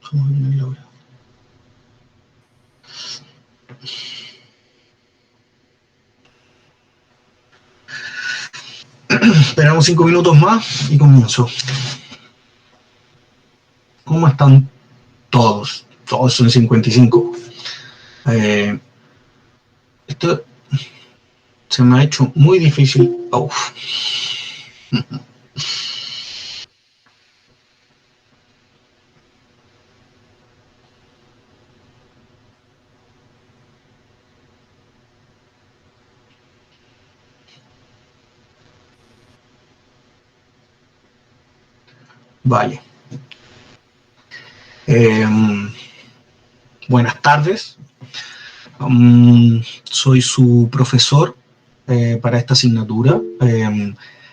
¿Cómo viene la hora? Esperamos 5 minutos más y comienzo. ¿Cómo están todos? Todos son 55. Esto se me ha hecho muy difícil. Uf. Vale. Buenas tardes. Soy su profesor para esta asignatura.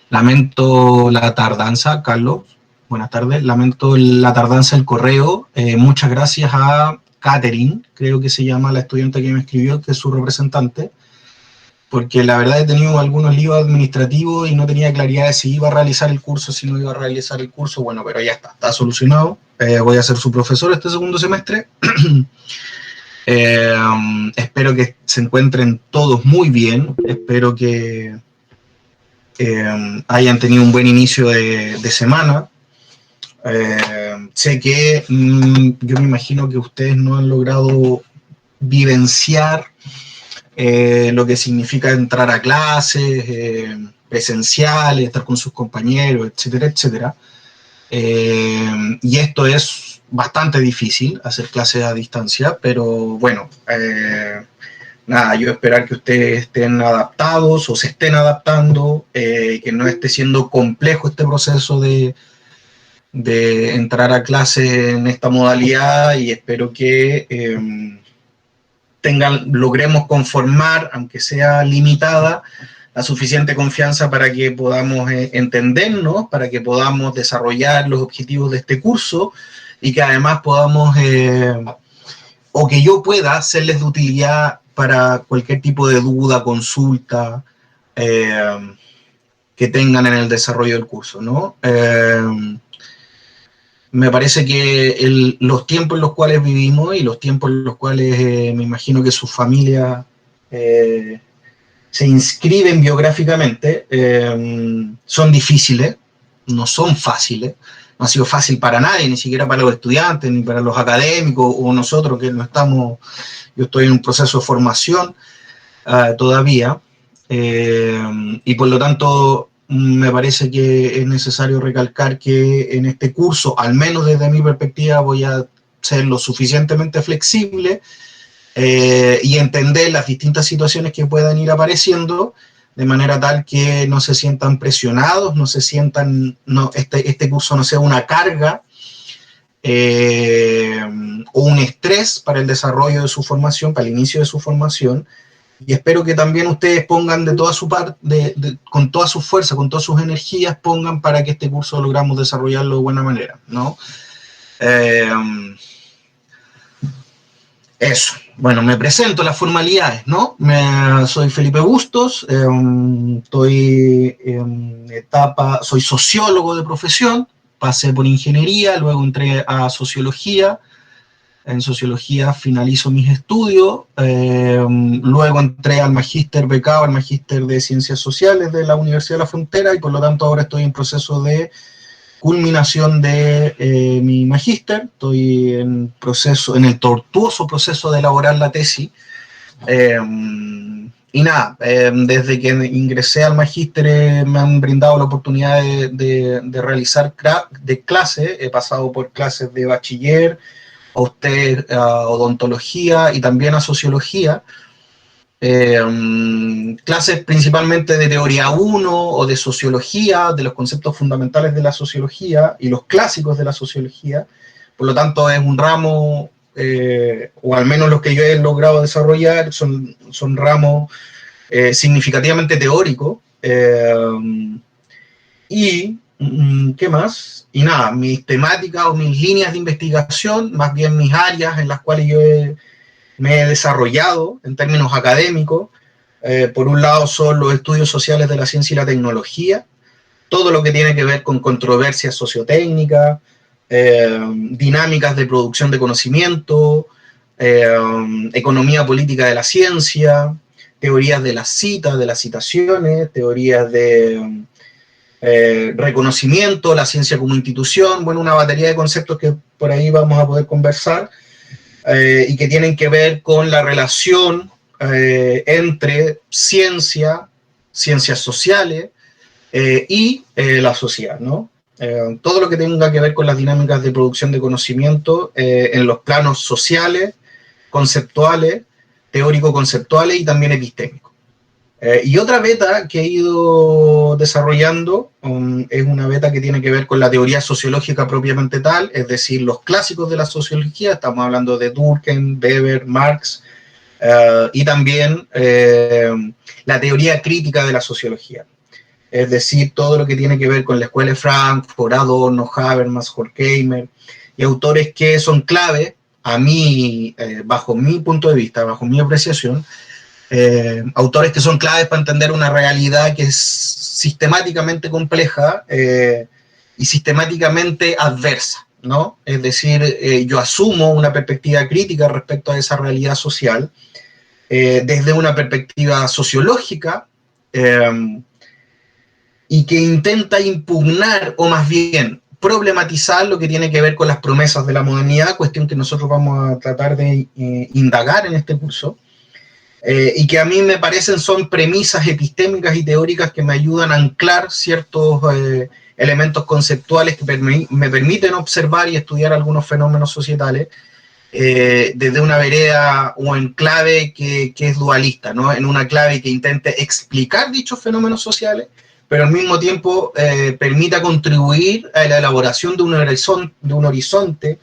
Lamento la tardanza, Carlos. Buenas tardes. Lamento la tardanza del correo. Muchas gracias a Catherine, creo que se llama la estudiante que me escribió, que es su representante, porque la verdad he tenido algunos líos administrativos y no tenía claridad de si iba a realizar el curso, si no iba a realizar el curso. Bueno, pero ya está solucionado. Voy a ser su profesor este segundo semestre. Espero que se encuentren todos muy bien. Espero que hayan tenido un buen inicio de semana. Sé que yo me imagino que ustedes no han logrado vivenciar lo que significa entrar a clases presenciales, estar con sus compañeros, etcétera, etcétera. Y esto es bastante difícil, hacer clases a distancia, pero bueno, nada, yo esperar que ustedes estén adaptados o se estén adaptando, que no esté siendo complejo este proceso de entrar a clase en esta modalidad, y espero que logremos conformar, aunque sea limitada, la suficiente confianza para que podamos entendernos, para que podamos desarrollar los objetivos de este curso y que además podamos, o que yo pueda serles de utilidad para cualquier tipo de duda, consulta que tengan en el desarrollo del curso, ¿no? Me parece que los tiempos en los cuales vivimos y los tiempos en los cuales me imagino que sus familias se inscriben biográficamente son difíciles, no son fáciles, no ha sido fácil para nadie, ni siquiera para los estudiantes, ni para los académicos o nosotros que no estamos, yo estoy en un proceso de formación todavía, y por lo tanto me parece que es necesario recalcar que en este curso, al menos desde mi perspectiva, voy a ser lo suficientemente flexible y entender las distintas situaciones que puedan ir apareciendo, de manera tal que no se sientan presionados, no se sientan, este curso no sea una carga o un estrés para el desarrollo de su formación, para el inicio de su formación. Y espero que también ustedes pongan de toda su parte, con toda su fuerza, con todas sus energías, pongan para que este curso logramos desarrollarlo de buena manera, ¿no? Eso. Bueno, me presento las formalidades, ¿no? Soy Felipe Bustos, estoy en etapa, soy sociólogo de profesión, pasé por ingeniería, luego entré a sociología. En sociología finalizo mis estudios, luego entré al magíster becado, al magíster de ciencias sociales de la Universidad de la Frontera, y por lo tanto ahora estoy en proceso de culminación de mi magíster. Estoy en el tortuoso proceso de elaborar la tesis. Y nada, desde que ingresé al magíster me han brindado la oportunidad de realizar clases. He pasado por clases de bachiller, a usted a odontología y también a sociología, clases principalmente de teoría 1 o de sociología, de los conceptos fundamentales de la sociología y los clásicos de la sociología. Por lo tanto es un ramo, o al menos los que yo he logrado desarrollar, son ramos significativamente teóricos. Y ¿qué más? Y nada, mis temáticas o mis líneas de investigación, más bien mis áreas en las cuales yo me he desarrollado en términos académicos, por un lado son los estudios sociales de la ciencia y la tecnología, todo lo que tiene que ver con controversias sociotécnicas, dinámicas de producción de conocimiento, economía política de la ciencia, teorías de las citas, de las citaciones, teorías de reconocimiento, la ciencia como institución, bueno, una batería de conceptos que por ahí vamos a poder conversar y que tienen que ver con la relación entre ciencia, ciencias sociales y la sociedad, ¿no? Todo lo que tenga que ver con las dinámicas de producción de conocimiento en los planos sociales, conceptuales, teórico-conceptuales y también epistémicos. Y otra beta que he ido desarrollando es una beta que tiene que ver con la teoría sociológica propiamente tal, es decir, los clásicos de la sociología, estamos hablando de Durkheim, Weber, Marx, y también la teoría crítica de la sociología. Es decir, todo lo que tiene que ver con la escuela de Frankfurt, Adorno, Habermas, Horkheimer, y autores que son clave, a mí, bajo mi punto de vista, bajo mi apreciación, autores que son claves para entender una realidad que es sistemáticamente compleja y sistemáticamente adversa, ¿no? Es decir, yo asumo una perspectiva crítica respecto a esa realidad social desde una perspectiva sociológica y que intenta impugnar, o más bien problematizar lo que tiene que ver con las promesas de la modernidad, cuestión que nosotros vamos a tratar de indagar en este curso, y que a mí me parecen son premisas epistémicas y teóricas que me ayudan a anclar ciertos elementos conceptuales que me permiten observar y estudiar algunos fenómenos societales desde una vereda o enclave que es dualista, ¿no? En una clave que intente explicar dichos fenómenos sociales, pero al mismo tiempo permita contribuir a la elaboración de un horizonte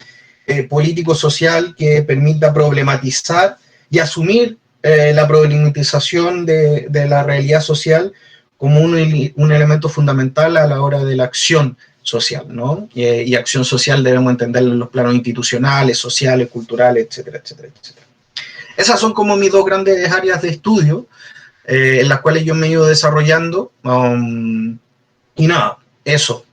político-social que permita problematizar y asumir la problematización de la realidad social como un elemento fundamental a la hora de la acción social, ¿no? Y acción social debemos entenderlo en los planos institucionales, sociales, culturales, etcétera, etcétera, etcétera. Esas son como mis dos grandes áreas de estudio en las cuales yo me he ido desarrollando. Y nada, eso.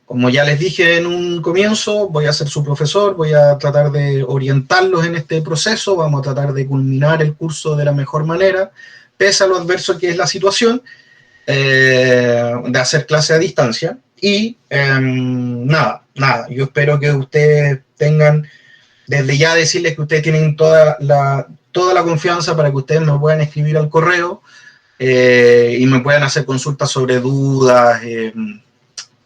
Como ya les dije en un comienzo, voy a ser su profesor, voy a tratar de orientarlos en este proceso, vamos a tratar de culminar el curso de la mejor manera, pese a lo adverso que es la situación, de hacer clase a distancia. Y nada, yo espero que ustedes tengan, desde ya decirles que ustedes tienen toda la confianza para que ustedes me puedan escribir al correo y me puedan hacer consultas sobre dudas,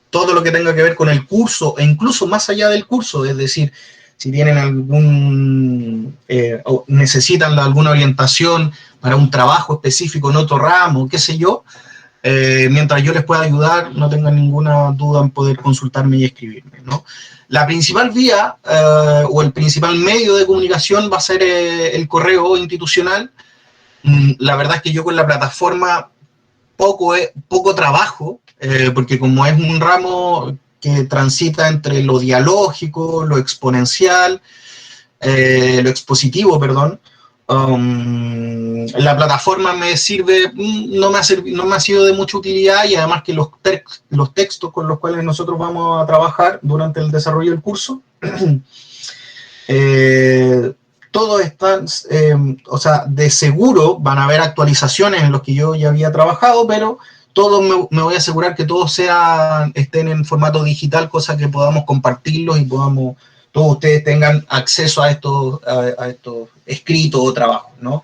todo lo que tenga que ver con el curso e incluso más allá del curso, es decir, si tienen o necesitan alguna orientación para un trabajo específico en otro ramo, qué sé yo, mientras yo les pueda ayudar, no tengan ninguna duda en poder consultarme y escribirme, ¿no? La principal vía o el principal medio de comunicación va a ser el correo institucional. La verdad es que yo con la plataforma poco trabajo, porque como es un ramo que transita entre lo dialógico, lo exponencial, lo expositivo, perdón, la plataforma me sirve, no me ha sido de mucha utilidad, y además que los textos con los cuales nosotros vamos a trabajar durante el desarrollo del curso, todos están, o sea, de seguro van a haber actualizaciones en los que yo ya había trabajado, pero todos me voy a asegurar que todos estén en formato digital, cosa que podamos compartirlos y todos ustedes tengan acceso a estos escritos o trabajos, ¿no?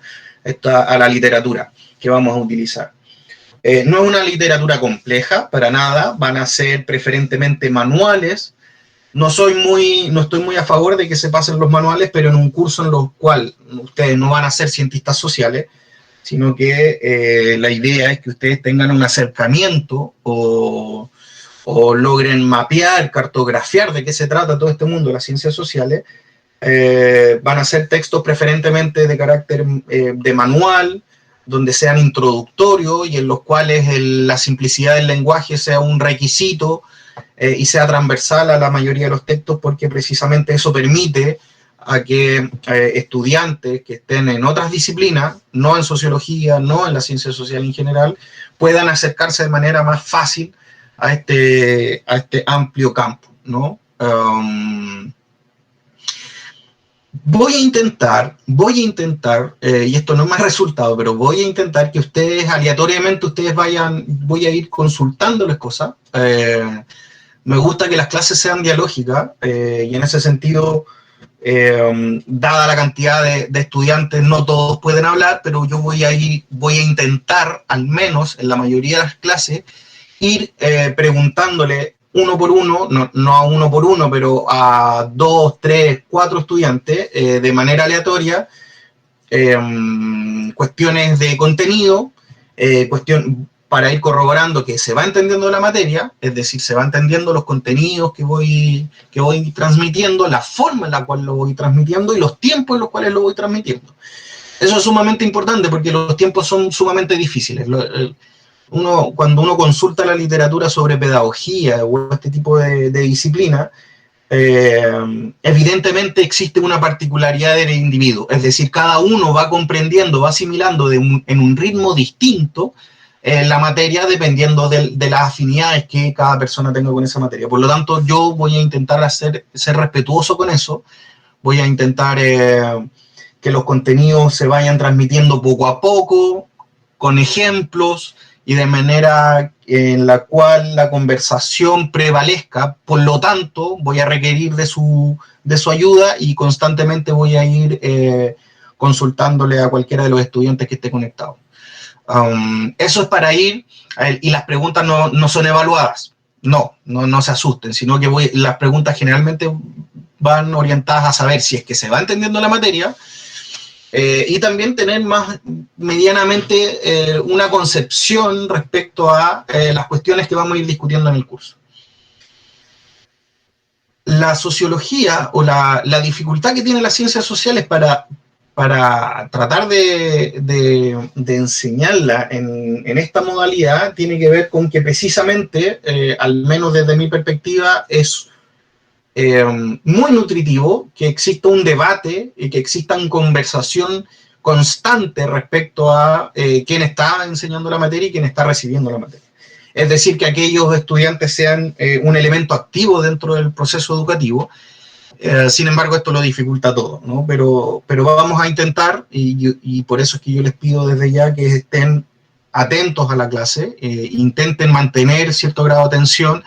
A la literatura que vamos a utilizar. No es una literatura compleja, para nada, van a ser preferentemente manuales. No estoy muy a favor de que se pasen los manuales, pero en un curso en el cual ustedes no van a ser cientistas sociales, sino que la idea es que ustedes tengan un acercamiento o logren mapear, cartografiar de qué se trata todo este mundo de las ciencias sociales. Van a ser textos preferentemente de carácter de manual, donde sean introductorios y en los cuales la simplicidad del lenguaje sea un requisito y sea transversal a la mayoría de los textos, porque precisamente eso permite a que estudiantes que estén en otras disciplinas, no en sociología, no en la ciencia social en general, puedan acercarse de manera más fácil a este amplio campo, ¿no? Voy a intentar, y esto no es más resultado, pero voy a intentar que ustedes aleatoriamente, voy a ir consultándoles cosas. Me gusta que las clases sean dialógicas, y en ese sentido, dada la cantidad de estudiantes, no todos pueden hablar, pero yo voy a intentar, al menos en la mayoría de las clases, ir preguntándole uno por uno, no a uno por uno, pero a 2, 3, 4 estudiantes de manera aleatoria, cuestiones de contenido, para ir corroborando que se va entendiendo la materia, es decir, se va entendiendo los contenidos que voy transmitiendo, la forma en la cual lo voy transmitiendo y los tiempos en los cuales lo voy transmitiendo. Eso es sumamente importante porque los tiempos son sumamente difíciles. Cuando uno consulta la literatura sobre pedagogía o este tipo de disciplina, evidentemente existe una particularidad del individuo, es decir, cada uno va comprendiendo, va asimilando en un ritmo distinto la materia dependiendo de las afinidades que cada persona tenga con esa materia. Por lo tanto, yo voy a intentar ser respetuoso con eso, voy a intentar que los contenidos se vayan transmitiendo poco a poco, con ejemplos, y de manera en la cual la conversación prevalezca. Por lo tanto, voy a requerir de su ayuda y constantemente voy a ir consultándole a cualquiera de los estudiantes que esté conectado. Eso es para ir, y las preguntas no son evaluadas, no se asusten, sino que las preguntas generalmente van orientadas a saber si es que se va entendiendo la materia, y también tener más medianamente una concepción respecto a las cuestiones que vamos a ir discutiendo en el curso. La sociología o la dificultad que tienen las ciencias sociales para tratar de enseñarla en esta modalidad tiene que ver con que precisamente, al menos desde mi perspectiva, es muy nutritivo que exista un debate y que exista una conversación constante respecto a quién está enseñando la materia y quién está recibiendo la materia. Es decir, que aquellos estudiantes sean un elemento activo dentro del proceso educativo. Sin embargo, esto lo dificulta todo, ¿no? Pero vamos a intentar, y por eso es que yo les pido desde ya que estén atentos a la clase, intenten mantener cierto grado de atención,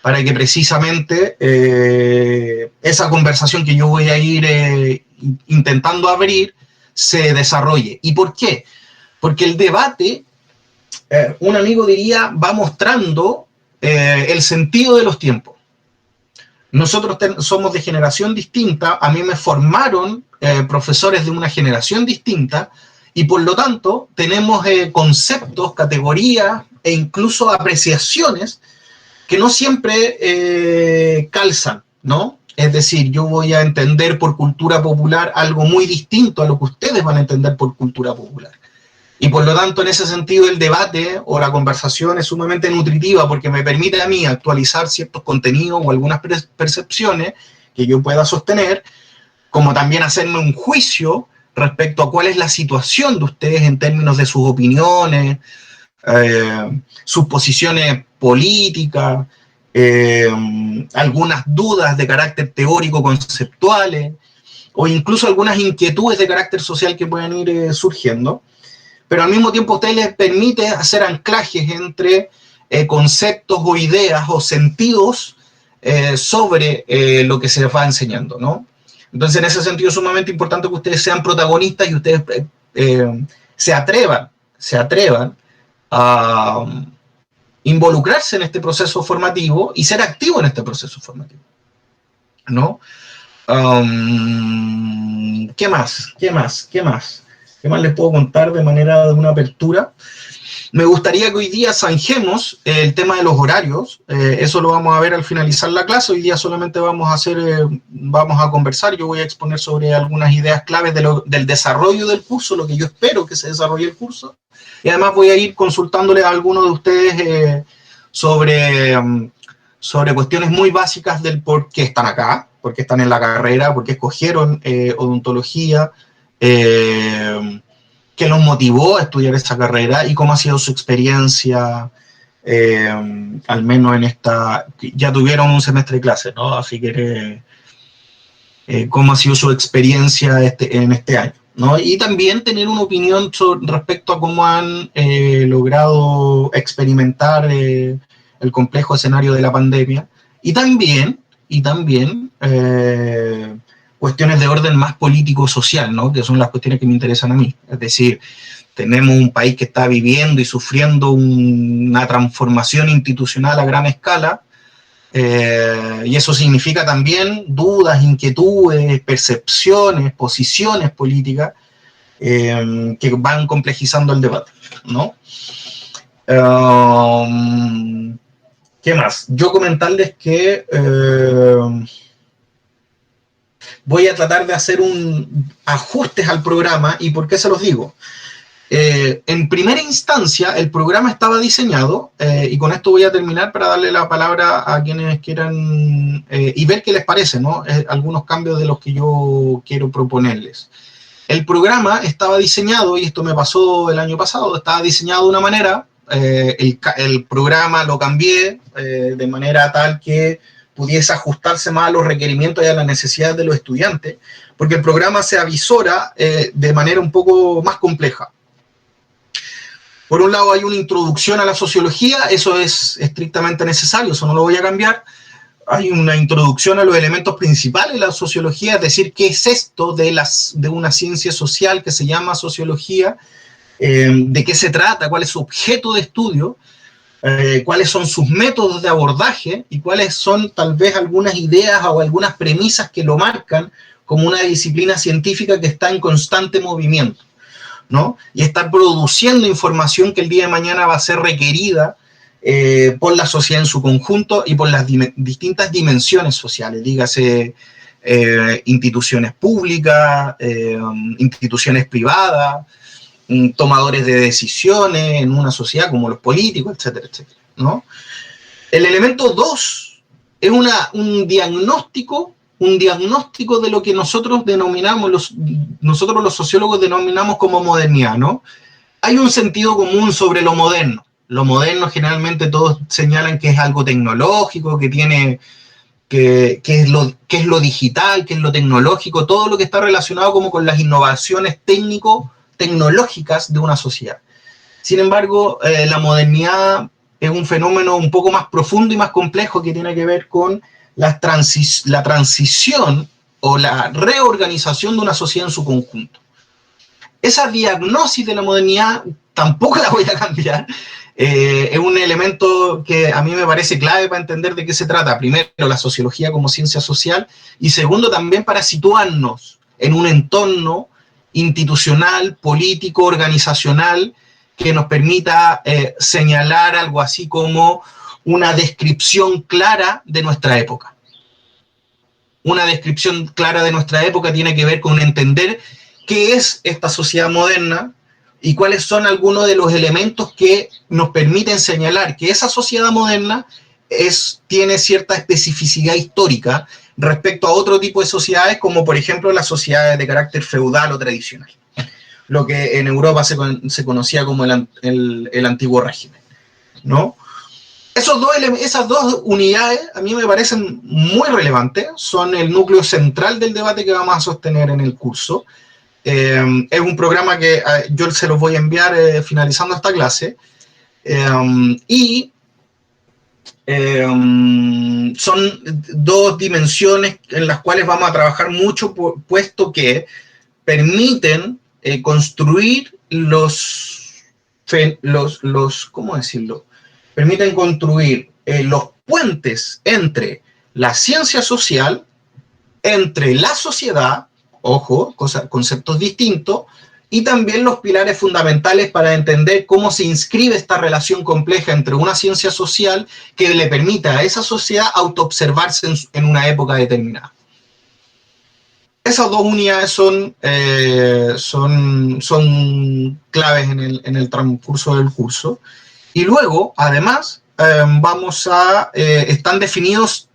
para que precisamente esa conversación que yo voy a ir intentando abrir se desarrolle. ¿Y por qué? Porque el debate, un amigo diría, va mostrando el sentido de los tiempos. Nosotros somos de generación distinta, a mí me formaron profesores de una generación distinta, y por lo tanto tenemos conceptos, categorías e incluso apreciaciones que no siempre calzan, ¿no? Es decir, yo voy a entender por cultura popular algo muy distinto a lo que ustedes van a entender por cultura popular. Y por lo tanto, en ese sentido, el debate o la conversación es sumamente nutritiva porque me permite a mí actualizar ciertos contenidos o algunas percepciones que yo pueda sostener, como también hacerme un juicio respecto a cuál es la situación de ustedes en términos de sus opiniones, sus posiciones políticas, algunas dudas de carácter teórico conceptuales, o incluso algunas inquietudes de carácter social que pueden ir surgiendo, pero al mismo tiempo a ustedes les permite hacer anclajes entre conceptos o ideas o sentidos sobre lo que se les va enseñando, ¿no? Entonces, en ese sentido es sumamente importante que ustedes sean protagonistas y ustedes se atrevan a involucrarse en este proceso formativo y ser activo en este proceso formativo, ¿no? ¿Qué más les puedo contar de manera de una apertura? Me gustaría que hoy día zanjemos el tema de los horarios. Eso lo vamos a ver al finalizar la clase. Hoy día solamente vamos a conversar. Yo voy a exponer sobre algunas ideas claves del desarrollo del curso, lo que yo espero que se desarrolle el curso. Y además voy a ir consultándole a algunos de ustedes sobre cuestiones muy básicas del por qué están acá, por qué están en la carrera, por qué escogieron odontología, qué los motivó a estudiar esa carrera y cómo ha sido su experiencia, al menos en esta, ya tuvieron un semestre de clase, ¿no? Así que cómo ha sido su experiencia en este año, ¿no? Y también tener una opinión respecto a cómo han logrado experimentar el complejo escenario de la pandemia y también cuestiones de orden más político-social, ¿no? Que son las cuestiones que me interesan a mí. Es decir, tenemos un país que está viviendo y sufriendo una transformación institucional a gran escala, y eso significa también dudas, inquietudes, percepciones, posiciones políticas que van complejizando el debate, ¿no? ¿Qué más? Yo comentarles que voy a tratar de hacer ajustes al programa. ¿Y por qué se los digo? En primera instancia, el programa estaba diseñado, y con esto voy a terminar para darle la palabra a quienes quieran y ver qué les parece, ¿no? Algunos cambios de los que yo quiero proponerles. El programa estaba diseñado, y esto me pasó el año pasado, estaba diseñado de una manera, el programa lo cambié de manera tal que pudiese ajustarse más a los requerimientos y a las necesidades de los estudiantes, porque el programa se avisora de manera un poco más compleja. Por un lado hay una introducción a la sociología, eso es estrictamente necesario, eso no lo voy a cambiar. Hay una introducción a los elementos principales de la sociología, es decir, qué es esto de una ciencia social que se llama sociología, de qué se trata, cuál es su objeto de estudio, cuáles son sus métodos de abordaje y cuáles son tal vez algunas ideas o algunas premisas que lo marcan como una disciplina científica que está en constante movimiento, ¿no? Y estar produciendo información que el día de mañana va a ser requerida por la sociedad en su conjunto y por las distintas dimensiones sociales, dígase instituciones públicas, instituciones privadas, tomadores de decisiones en una sociedad como los políticos, etcétera, etcétera, ¿no? El elemento 2 es un diagnóstico de lo que nosotros denominamos, nosotros los sociólogos denominamos como modernidad, ¿no? Hay un sentido común sobre lo moderno. Lo moderno generalmente todos señalan que es algo tecnológico, que es lo digital, que es lo tecnológico, todo lo que está relacionado como con las innovaciones tecnológicas de una sociedad. Sin embargo, la modernidad es un fenómeno un poco más profundo y más complejo que tiene que ver con la transición o la reorganización de una sociedad en su conjunto. Esa diagnosis de la modernidad tampoco la voy a cambiar. Es un elemento que a mí me parece clave para entender de qué se trata. Primero, la sociología como ciencia social, y segundo, también para situarnos en un entorno institucional, político, organizacional, que nos permita señalar algo así como una descripción clara de nuestra época. Una descripción clara de nuestra época tiene que ver con entender qué es esta sociedad moderna y cuáles son algunos de los elementos que nos permiten señalar que esa sociedad moderna tiene cierta especificidad histórica respecto a otro tipo de sociedades, como por ejemplo las sociedades de carácter feudal o tradicional, lo que en Europa se conocía como el antiguo régimen, ¿no? Esas dos unidades a mí me parecen muy relevantes, son el núcleo central del debate que vamos a sostener en el curso. Es un programa que yo se los voy a enviar finalizando esta clase, y son dos dimensiones en las cuales vamos a trabajar mucho, puesto que permiten construir ¿cómo decirlo? Permiten construir los puentes entre la ciencia social, entre la sociedad, ojo, conceptos distintos, y también los pilares fundamentales para entender cómo se inscribe esta relación compleja entre una ciencia social que le permita a esa sociedad autoobservarse en una época determinada. Esas dos unidades son claves en el transcurso del curso. Y luego, además, están definidos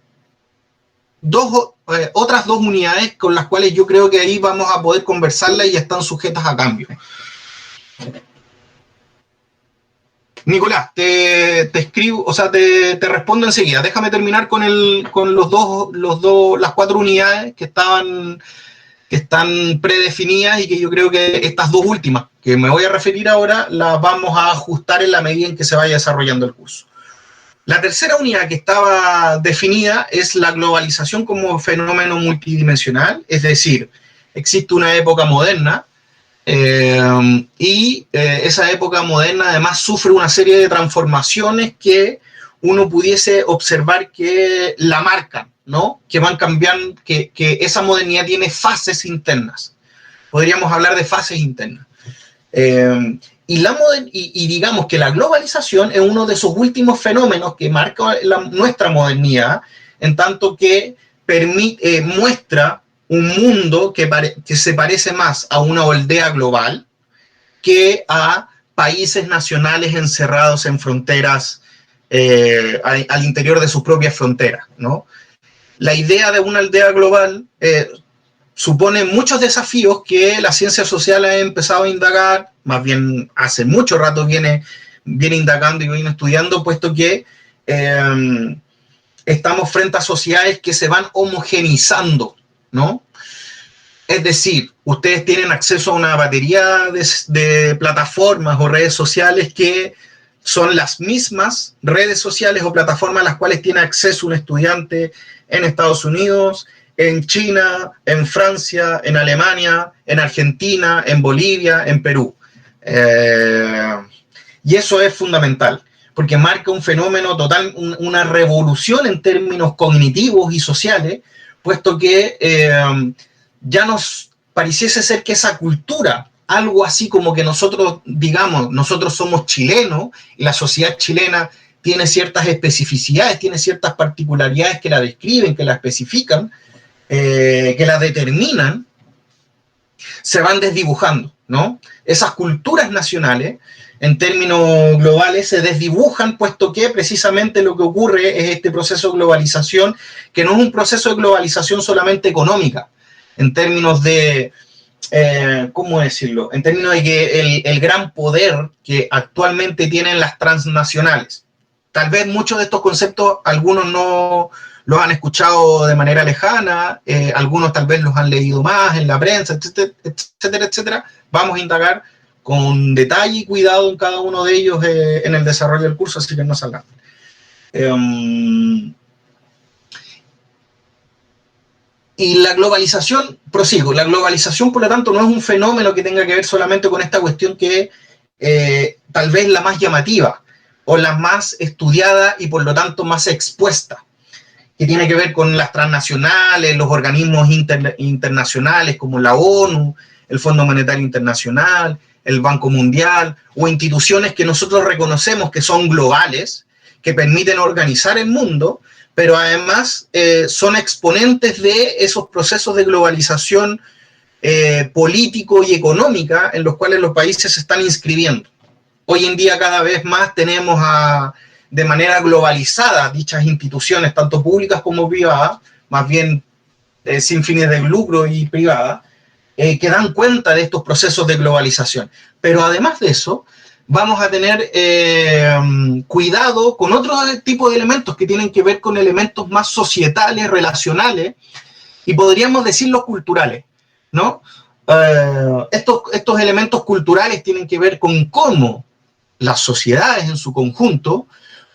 otras dos unidades con las cuales yo creo que ahí vamos a poder conversarlas y están sujetas a cambio. Nicolás, te escribo, o sea, te respondo enseguida. Déjame terminar con las 4 unidades que están predefinidas y que yo creo que estas 2 últimas que me voy a referir ahora las vamos a ajustar en la medida en que se vaya desarrollando el curso. La tercera unidad que estaba definida es la globalización como fenómeno multidimensional, es decir, existe una época moderna y esa época moderna además sufre una serie de transformaciones que uno pudiese observar que la marcan, ¿no? Que van cambiando, que esa modernidad tiene fases internas. Podríamos hablar de fases internas. Y digamos que la globalización es uno de esos últimos fenómenos que marca nuestra modernidad, en tanto que muestra un mundo que se parece más a una aldea global que a países nacionales encerrados en fronteras, al interior de sus propias fronteras, ¿no? La idea de una aldea global supone muchos desafíos que la ciencia social ha empezado a indagar, más bien hace mucho rato viene indagando y viene estudiando, puesto que estamos frente a sociedades que se van homogenizando, ¿no? Es decir, ustedes tienen acceso a una batería de plataformas o redes sociales que son las mismas redes sociales o plataformas a las cuales tiene acceso un estudiante en Estados Unidos, en China, en Francia, en Alemania, en Argentina, en Bolivia, en Perú. Y eso es fundamental, porque marca un fenómeno total, una revolución en términos cognitivos y sociales, puesto que ya nos pareciese ser que esa cultura, algo así como que nosotros, digamos, nosotros somos chilenos, y la sociedad chilena tiene ciertas especificidades, tiene ciertas particularidades que la describen, que la especifican, que la determinan, se van desdibujando, ¿no? Esas culturas nacionales, en términos globales, se desdibujan, puesto que precisamente lo que ocurre es este proceso de globalización, que no es un proceso de globalización solamente económica, en términos de, ¿cómo decirlo? En términos de que el gran poder que actualmente tienen las transnacionales. Tal vez muchos de estos conceptos, algunos no los han escuchado de manera lejana, algunos tal vez los han leído más en la prensa, etcétera, etcétera, etcétera. Vamos a indagar con detalle y cuidado en cada uno de ellos en el desarrollo del curso, así que no salgan. Y la globalización, prosigo, la globalización, por lo tanto, no es un fenómeno que tenga que ver solamente con esta cuestión que tal vez la más llamativa o la más estudiada y por lo tanto más expuesta, que tiene que ver con las transnacionales, los organismos internacionales como la ONU, el Fondo Monetario Internacional, el Banco Mundial, o instituciones que nosotros reconocemos que son globales, que permiten organizar el mundo, pero además son exponentes de esos procesos de globalización político y económica en los cuales los países se están inscribiendo. Hoy en día cada vez más tenemos de manera globalizada dichas instituciones, tanto públicas como privadas, más bien sin fines de lucro y privadas, que dan cuenta de estos procesos de globalización. Pero además de eso, vamos a tener cuidado con otro tipo de elementos que tienen que ver con elementos más societales, relacionales, y podríamos decirlos culturales, ¿no? Estos elementos culturales tienen que ver con cómo las sociedades en su conjunto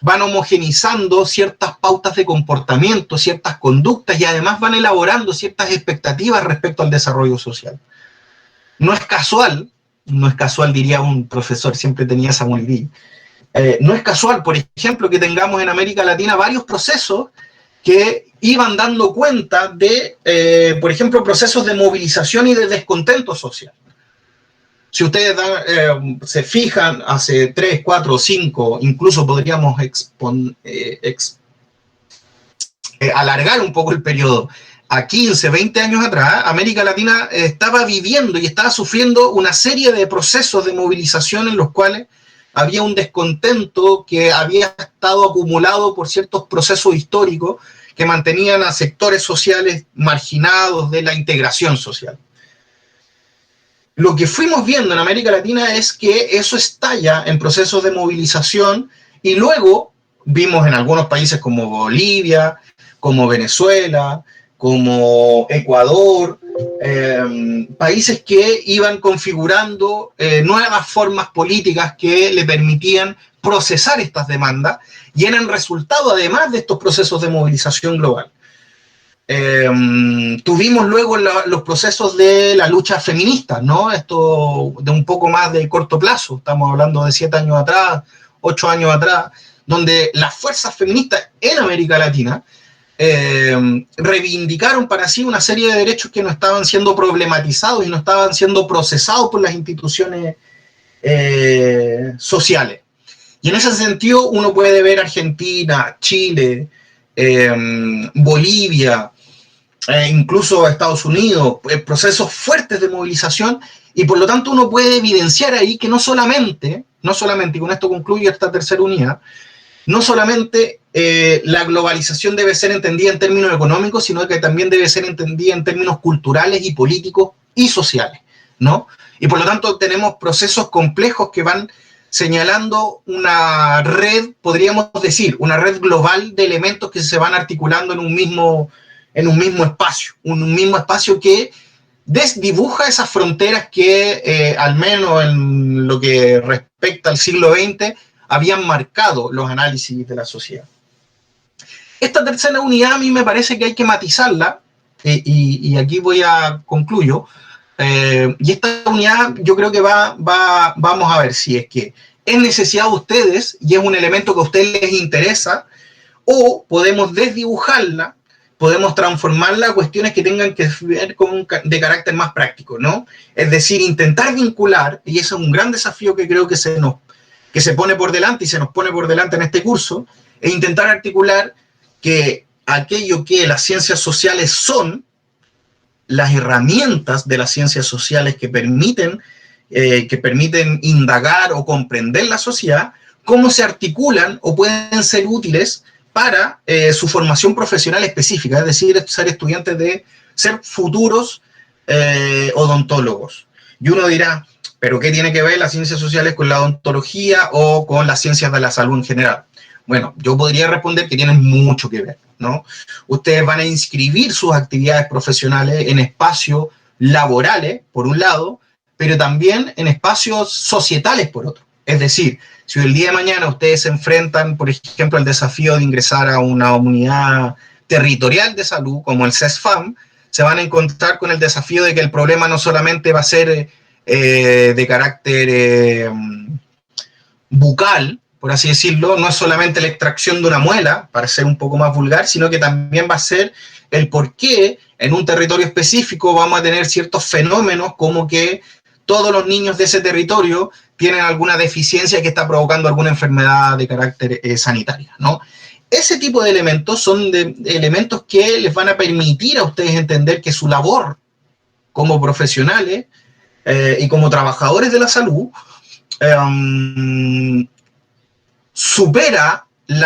van homogenizando ciertas pautas de comportamiento, ciertas conductas, y además van elaborando ciertas expectativas respecto al desarrollo social. No es casual, diría un profesor, siempre tenía esa muletilla, no es casual, por ejemplo, que tengamos en América Latina varios procesos que iban dando cuenta de, por ejemplo, procesos de movilización y de descontento social. Si ustedes se fijan, hace 3, 4, 5, incluso podríamos alargar un poco el periodo, a 15, 20 años atrás, América Latina estaba viviendo y estaba sufriendo una serie de procesos de movilización en los cuales había un descontento que había estado acumulado por ciertos procesos históricos que mantenían a sectores sociales marginados de la integración social. Lo que fuimos viendo en América Latina es que eso estalla en procesos de movilización y luego vimos en algunos países como Bolivia, como Venezuela, como Ecuador, países que iban configurando nuevas formas políticas que le permitían procesar estas demandas y eran resultado además de estos procesos de movilización global. Tuvimos luego los procesos de la lucha feminista, ¿no? Esto de un poco más de corto plazo, estamos hablando de 7 años atrás, 8 años atrás, donde las fuerzas feministas en América Latina reivindicaron para sí una serie de derechos que no estaban siendo problematizados y no estaban siendo procesados por las instituciones sociales. Y en ese sentido uno puede ver Argentina, Chile, Bolivia, incluso Estados Unidos, procesos fuertes de movilización, y por lo tanto uno puede evidenciar ahí que no solamente, y con esto concluyo esta tercera unidad, no solamente la globalización debe ser entendida en términos económicos, sino que también debe ser entendida en términos culturales y políticos y sociales, ¿no? Y por lo tanto tenemos procesos complejos que van señalando una red, podríamos decir, una red global de elementos que se van articulando en un mismo espacio que desdibuja esas fronteras que, al menos en lo que respecta al siglo XX, habían marcado los análisis de la sociedad. Esta tercera unidad a mí me parece que hay que matizarla, y aquí concluyo, y esta unidad yo creo que vamos a ver si es que es necesidad de ustedes y es un elemento que a ustedes les interesa, o podemos desdibujarla, podemos transformarla a cuestiones que tengan que ver de carácter más práctico, ¿no? Es decir, intentar vincular, y ese es un gran desafío que creo que se pone por delante y se nos pone por delante en este curso, es intentar articular que aquello que las ciencias sociales son, las herramientas de las ciencias sociales que permiten indagar o comprender la sociedad, cómo se articulan o pueden ser útiles para su formación profesional específica, es decir, ser estudiantes de ser futuros odontólogos. Y uno dirá, ¿pero qué tiene que ver las ciencias sociales con la odontología o con las ciencias de la salud en general? Bueno, yo podría responder que tienen mucho que ver, ¿no? Ustedes van a inscribir sus actividades profesionales en espacios laborales, por un lado, pero también en espacios societales, por otro. Es decir, si el día de mañana ustedes se enfrentan, por ejemplo, al desafío de ingresar a una unidad territorial de salud, como el CESFAM, se van a encontrar con el desafío de que el problema no solamente va a ser de carácter bucal, por así decirlo, no es solamente la extracción de una muela, para ser un poco más vulgar, sino que también va a ser el por qué en un territorio específico vamos a tener ciertos fenómenos como que todos los niños de ese territorio tienen alguna deficiencia que está provocando alguna enfermedad de carácter sanitario, ¿no? Ese tipo de elementos son elementos que les van a permitir a ustedes entender que su labor como profesionales y como trabajadores de la salud supera el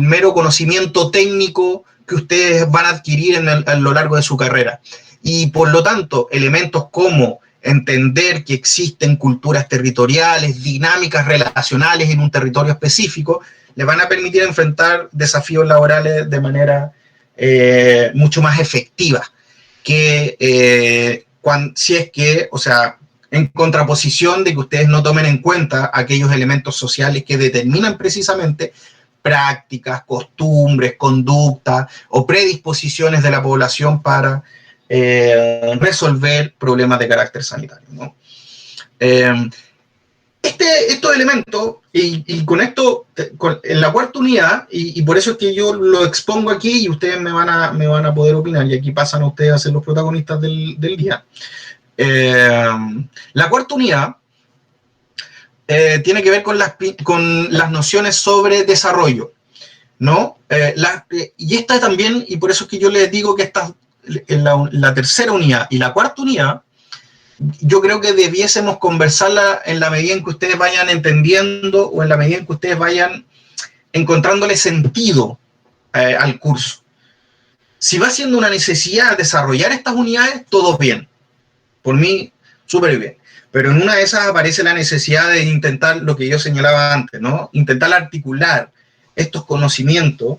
mero conocimiento técnico que ustedes van a adquirir a lo largo de su carrera. Y por lo tanto, elementos como entender que existen culturas territoriales, dinámicas relacionales en un territorio específico, les van a permitir enfrentar desafíos laborales de manera mucho más efectiva que si es que, o sea, en contraposición de que ustedes no tomen en cuenta aquellos elementos sociales que determinan precisamente prácticas, costumbres, conductas o predisposiciones de la población para resolver problemas de carácter sanitario, ¿no? Estos elementos, y con esto, en la cuarta unidad, y por eso es que yo lo expongo aquí y ustedes me van a poder opinar, y aquí pasan a ustedes a ser los protagonistas del día. La cuarta unidad tiene que ver con las nociones sobre desarrollo, ¿no? Y esta también, y por eso es que yo les digo que esta, en la tercera unidad y la cuarta unidad, yo creo que debiésemos conversarla en la medida en que ustedes vayan entendiendo o en la medida en que ustedes vayan encontrándole sentido al curso. Si va siendo una necesidad desarrollar estas unidades, todo bien. Por mí, súper bien. Pero en una de esas aparece la necesidad de intentar lo que yo señalaba antes, ¿no? Intentar articular estos conocimientos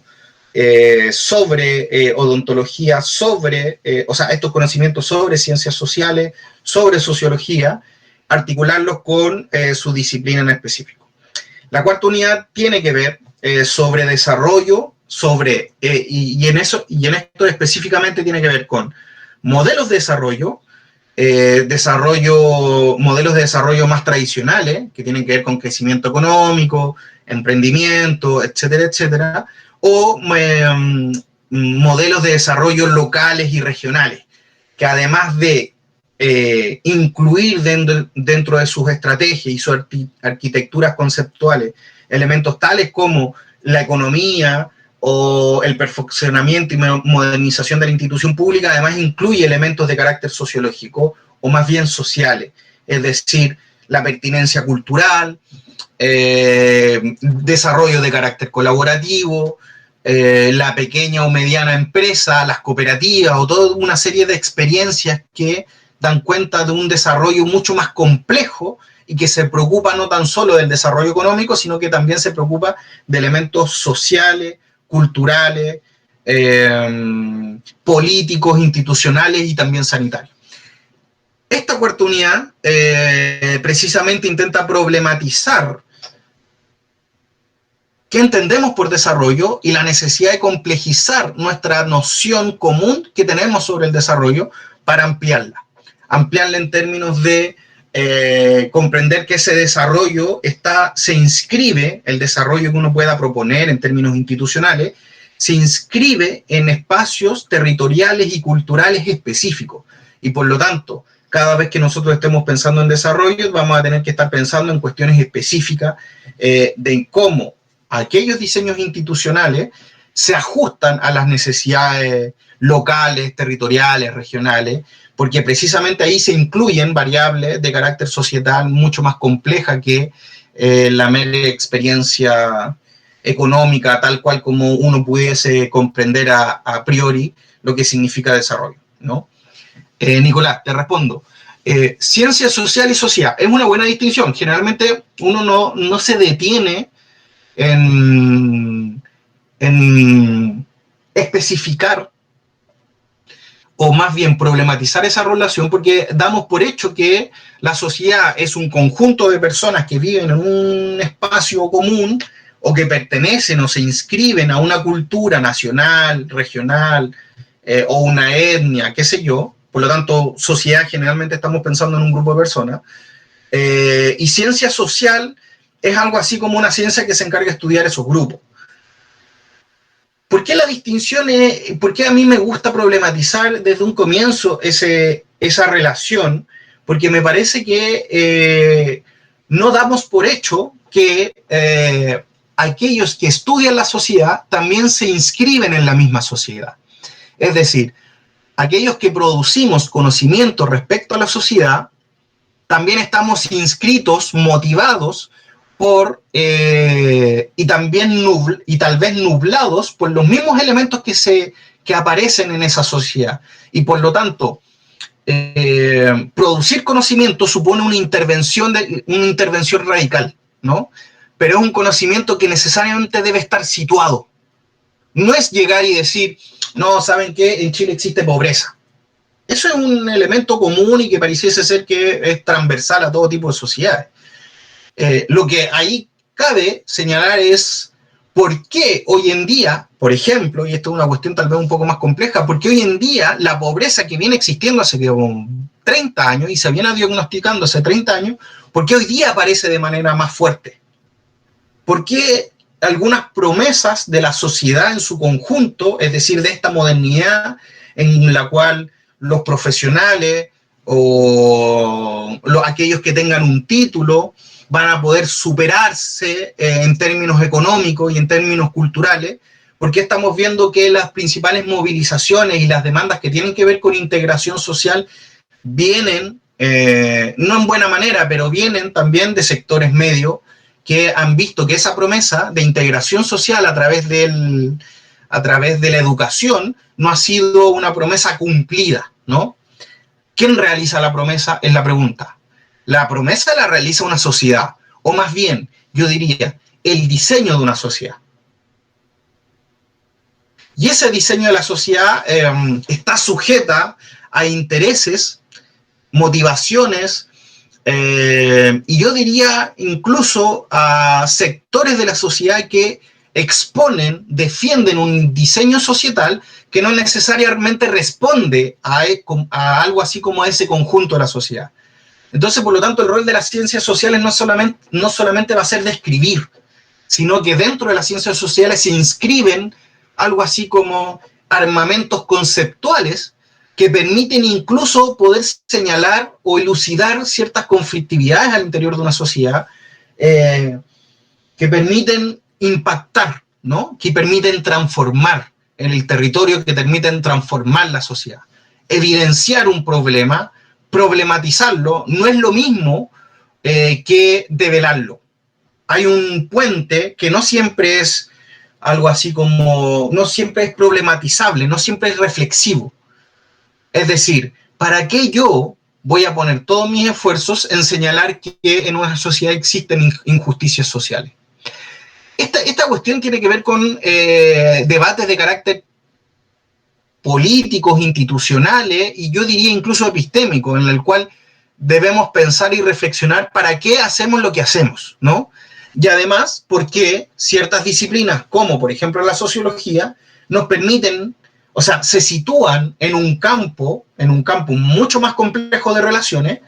sobre odontología, o sea, estos conocimientos sobre ciencias sociales, sobre sociología, articularlos con su disciplina en específico. La cuarta unidad tiene que ver sobre desarrollo, y en esto específicamente tiene que ver con modelos de desarrollo, modelos de desarrollo más tradicionales, que tienen que ver con crecimiento económico, emprendimiento, etcétera, etcétera, o modelos de desarrollo locales y regionales, que además de incluir dentro de sus estrategias y sus arquitecturas conceptuales elementos tales como la economía o el perfeccionamiento y modernización de la institución pública, además incluye elementos de carácter sociológico o más bien sociales, es decir, la pertinencia cultural, desarrollo de carácter colaborativo, la pequeña o mediana empresa, las cooperativas o toda una serie de experiencias que dan cuenta de un desarrollo mucho más complejo y que se preocupa no tan solo del desarrollo económico, sino que también se preocupa de elementos sociales, culturales, políticos, institucionales y también sanitarios. Esta cuarta unidad precisamente intenta problematizar qué entendemos por desarrollo y la necesidad de complejizar nuestra noción común que tenemos sobre el desarrollo para ampliarla en términos de comprender que ese desarrollo se inscribe, el desarrollo que uno pueda proponer en términos institucionales, se inscribe en espacios territoriales y culturales específicos. Y por lo tanto, cada vez que nosotros estemos pensando en desarrollo, vamos a tener que estar pensando en cuestiones específicas de cómo aquellos diseños institucionales se ajustan a las necesidades locales, territoriales, regionales, porque precisamente ahí se incluyen variables de carácter societal mucho más complejas que la mera experiencia económica, tal cual como uno pudiese comprender a priori lo que significa desarrollo, ¿no? Nicolás, te respondo. Ciencia social y sociedad es una buena distinción. Generalmente uno no se detiene en especificar o más bien problematizar esa relación, porque damos por hecho que la sociedad es un conjunto de personas que viven en un espacio común o que pertenecen o se inscriben a una cultura nacional, regional o una etnia, qué sé yo. Por lo tanto, sociedad generalmente estamos pensando en un grupo de personas. Y ciencia social es algo así como una ciencia que se encarga de estudiar esos grupos. ¿Por qué la distinción es, por qué a mí me gusta problematizar desde un comienzo esa relación? Porque me parece que no damos por hecho que aquellos que estudian la sociedad también se inscriben en la misma sociedad. Es decir, aquellos que producimos conocimiento respecto a la sociedad, también estamos inscritos, motivados y tal vez nublados por los mismos elementos que aparecen en esa sociedad. Y por lo tanto, producir conocimiento supone una intervención radical, ¿no? Pero es un conocimiento que necesariamente debe estar situado. No es llegar y decir, no, ¿saben qué? En Chile existe pobreza. Eso es un elemento común y que pareciese ser que es transversal a todo tipo de sociedades. Lo que ahí cabe señalar es por qué hoy en día, por ejemplo, y esto es una cuestión tal vez un poco más compleja, por qué hoy en día la pobreza que viene existiendo hace como 30 años y se viene diagnosticando hace 30 años, por qué hoy día aparece de manera más fuerte. ¿Por qué algunas promesas de la sociedad en su conjunto, es decir, de esta modernidad en la cual los profesionales o aquellos que tengan un título van a poder superarse en términos económicos y en términos culturales, porque estamos viendo que las principales movilizaciones y las demandas que tienen que ver con integración social vienen, no en buena manera, pero vienen también de sectores medios que han visto que esa promesa de integración social a través de la educación no ha sido una promesa cumplida, ¿no? ¿Quién realiza la promesa? Es la pregunta. La promesa la realiza una sociedad, o más bien, yo diría, el diseño de una sociedad. Y ese diseño de la sociedad está sujeta a intereses, motivaciones, y yo diría incluso a sectores de la sociedad que exponen, defienden un diseño societal que no necesariamente responde a algo así como a ese conjunto de la sociedad. Entonces, por lo tanto, el rol de las ciencias sociales no solamente va a ser describir, sino que dentro de las ciencias sociales se inscriben algo así como armamentos conceptuales que permiten incluso poder señalar o elucidar ciertas conflictividades al interior de una sociedad, que permiten impactar, ¿no? Que permiten transformar en el territorio, que permiten transformar la sociedad. Evidenciar un problema, problematizarlo, no es lo mismo que develarlo. Hay un puente que no siempre es algo así como, no siempre es problematizable, no siempre es reflexivo. Es decir, ¿para qué yo voy a poner todos mis esfuerzos en señalar que en una sociedad existen injusticias sociales? Esta cuestión tiene que ver con debates de carácter políticos, institucionales y yo diría incluso epistémicos, en el cual debemos pensar y reflexionar para qué hacemos lo que hacemos, ¿no? Y además, por qué ciertas disciplinas, como por ejemplo la sociología, nos permiten, o sea, se sitúan en un campo mucho más complejo de relaciones,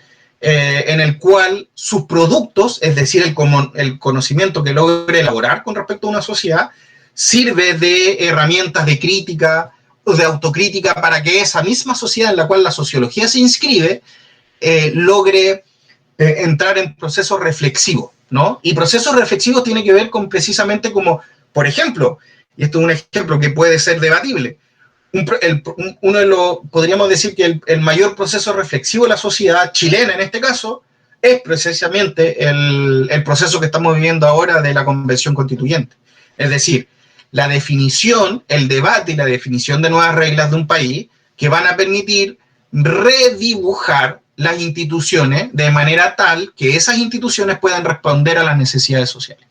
en el cual sus productos, es decir, el conocimiento que logre elaborar con respecto a una sociedad, sirve de herramientas de crítica o de autocrítica para que esa misma sociedad en la cual la sociología se inscribe logre entrar en procesos reflexivos, ¿no? Y procesos reflexivos tiene que ver con precisamente como, por ejemplo, y esto es un ejemplo que puede ser debatible, uno de los, podríamos decir que el mayor proceso reflexivo de la sociedad chilena en este caso es precisamente el proceso que estamos viviendo ahora de la Convención Constituyente. Es decir, la definición, el debate y la definición de nuevas reglas de un país que van a permitir redibujar las instituciones de manera tal que esas instituciones puedan responder a las necesidades sociales,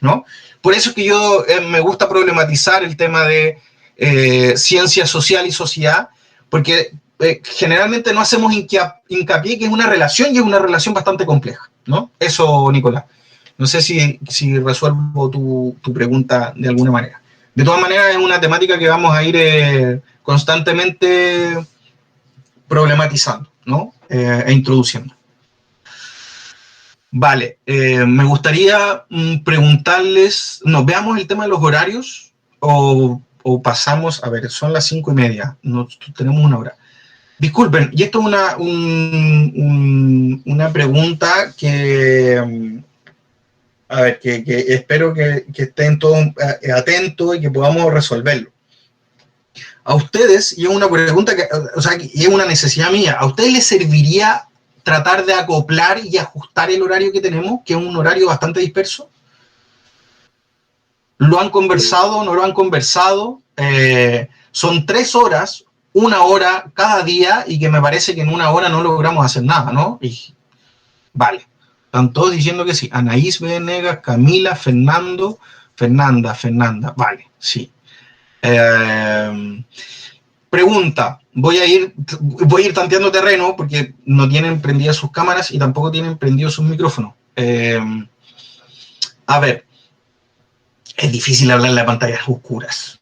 ¿no? Por eso es que yo me gusta problematizar el tema de ciencia social y sociedad, porque generalmente no hacemos hincapié que es una relación y es una relación bastante compleja, ¿no? Eso, Nicolás. No sé si resuelvo tu pregunta de alguna manera. De todas maneras, es una temática que vamos a ir constantemente problematizando, ¿no? E introduciendo. Vale, me gustaría preguntarles, ¿nos veamos el tema de los horarios o pasamos? A ver, son las 5:30, tenemos una hora. Disculpen, y esto es una pregunta que, a ver, que espero que estén todos atentos y que podamos resolverlo. A ustedes, y es una pregunta que, o sea, y es una necesidad mía, ¿a ustedes les serviría tratar de acoplar y ajustar el horario que tenemos, que es un horario bastante disperso? ¿Lo han conversado? ¿No lo han conversado? Son 3 horas, 1 hora cada día, y que me parece que en 1 hora no logramos hacer nada, ¿no? Y, vale, están todos diciendo que sí. Anaís Venegas, Camila, Fernanda, vale, sí. Pregunta, voy a ir tanteando terreno porque no tienen prendidas sus cámaras y tampoco tienen prendidos sus micrófonos. A ver, es difícil hablar en las pantallas oscuras.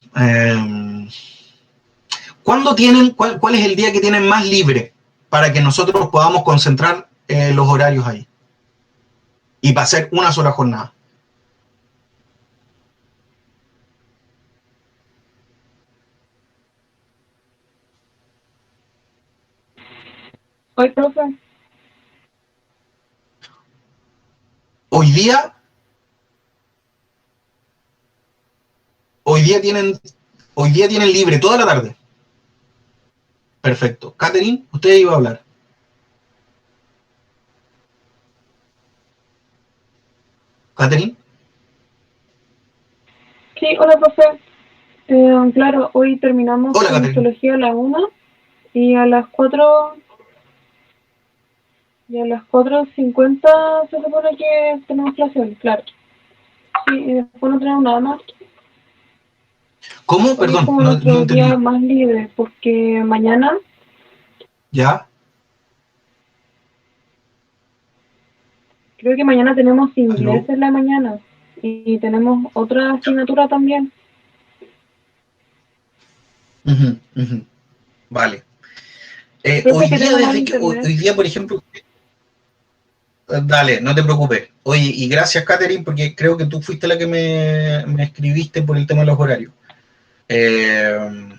¿Cuál es el día que tienen más libre para que nosotros podamos concentrar los horarios ahí? Y para hacer una sola jornada. Hoy, profe. Hoy día tienen libre toda la tarde. Perfecto. Catherine, usted iba a hablar. Catherine. Sí, hola, profe. Claro, hoy terminamos Hola, con Catherine. histología a la 1 y a las 4 y a las 4:50 se supone que tenemos clase, claro. Sí, y después no tenemos nada más. ¿Cómo? Hoy es Perdón, como no nuestro día entendí. más libre porque mañana ¿Ya? creo que mañana tenemos inglés ¿Aló? en la mañana y tenemos otra asignatura también. Ujú, ujú. Vale. Profe, que tengo mal Hoy internet. día, por ejemplo, dale, no te preocupes. Oye, y gracias, Catherine, porque creo que tú fuiste la que me escribiste por el tema de los horarios. Eh,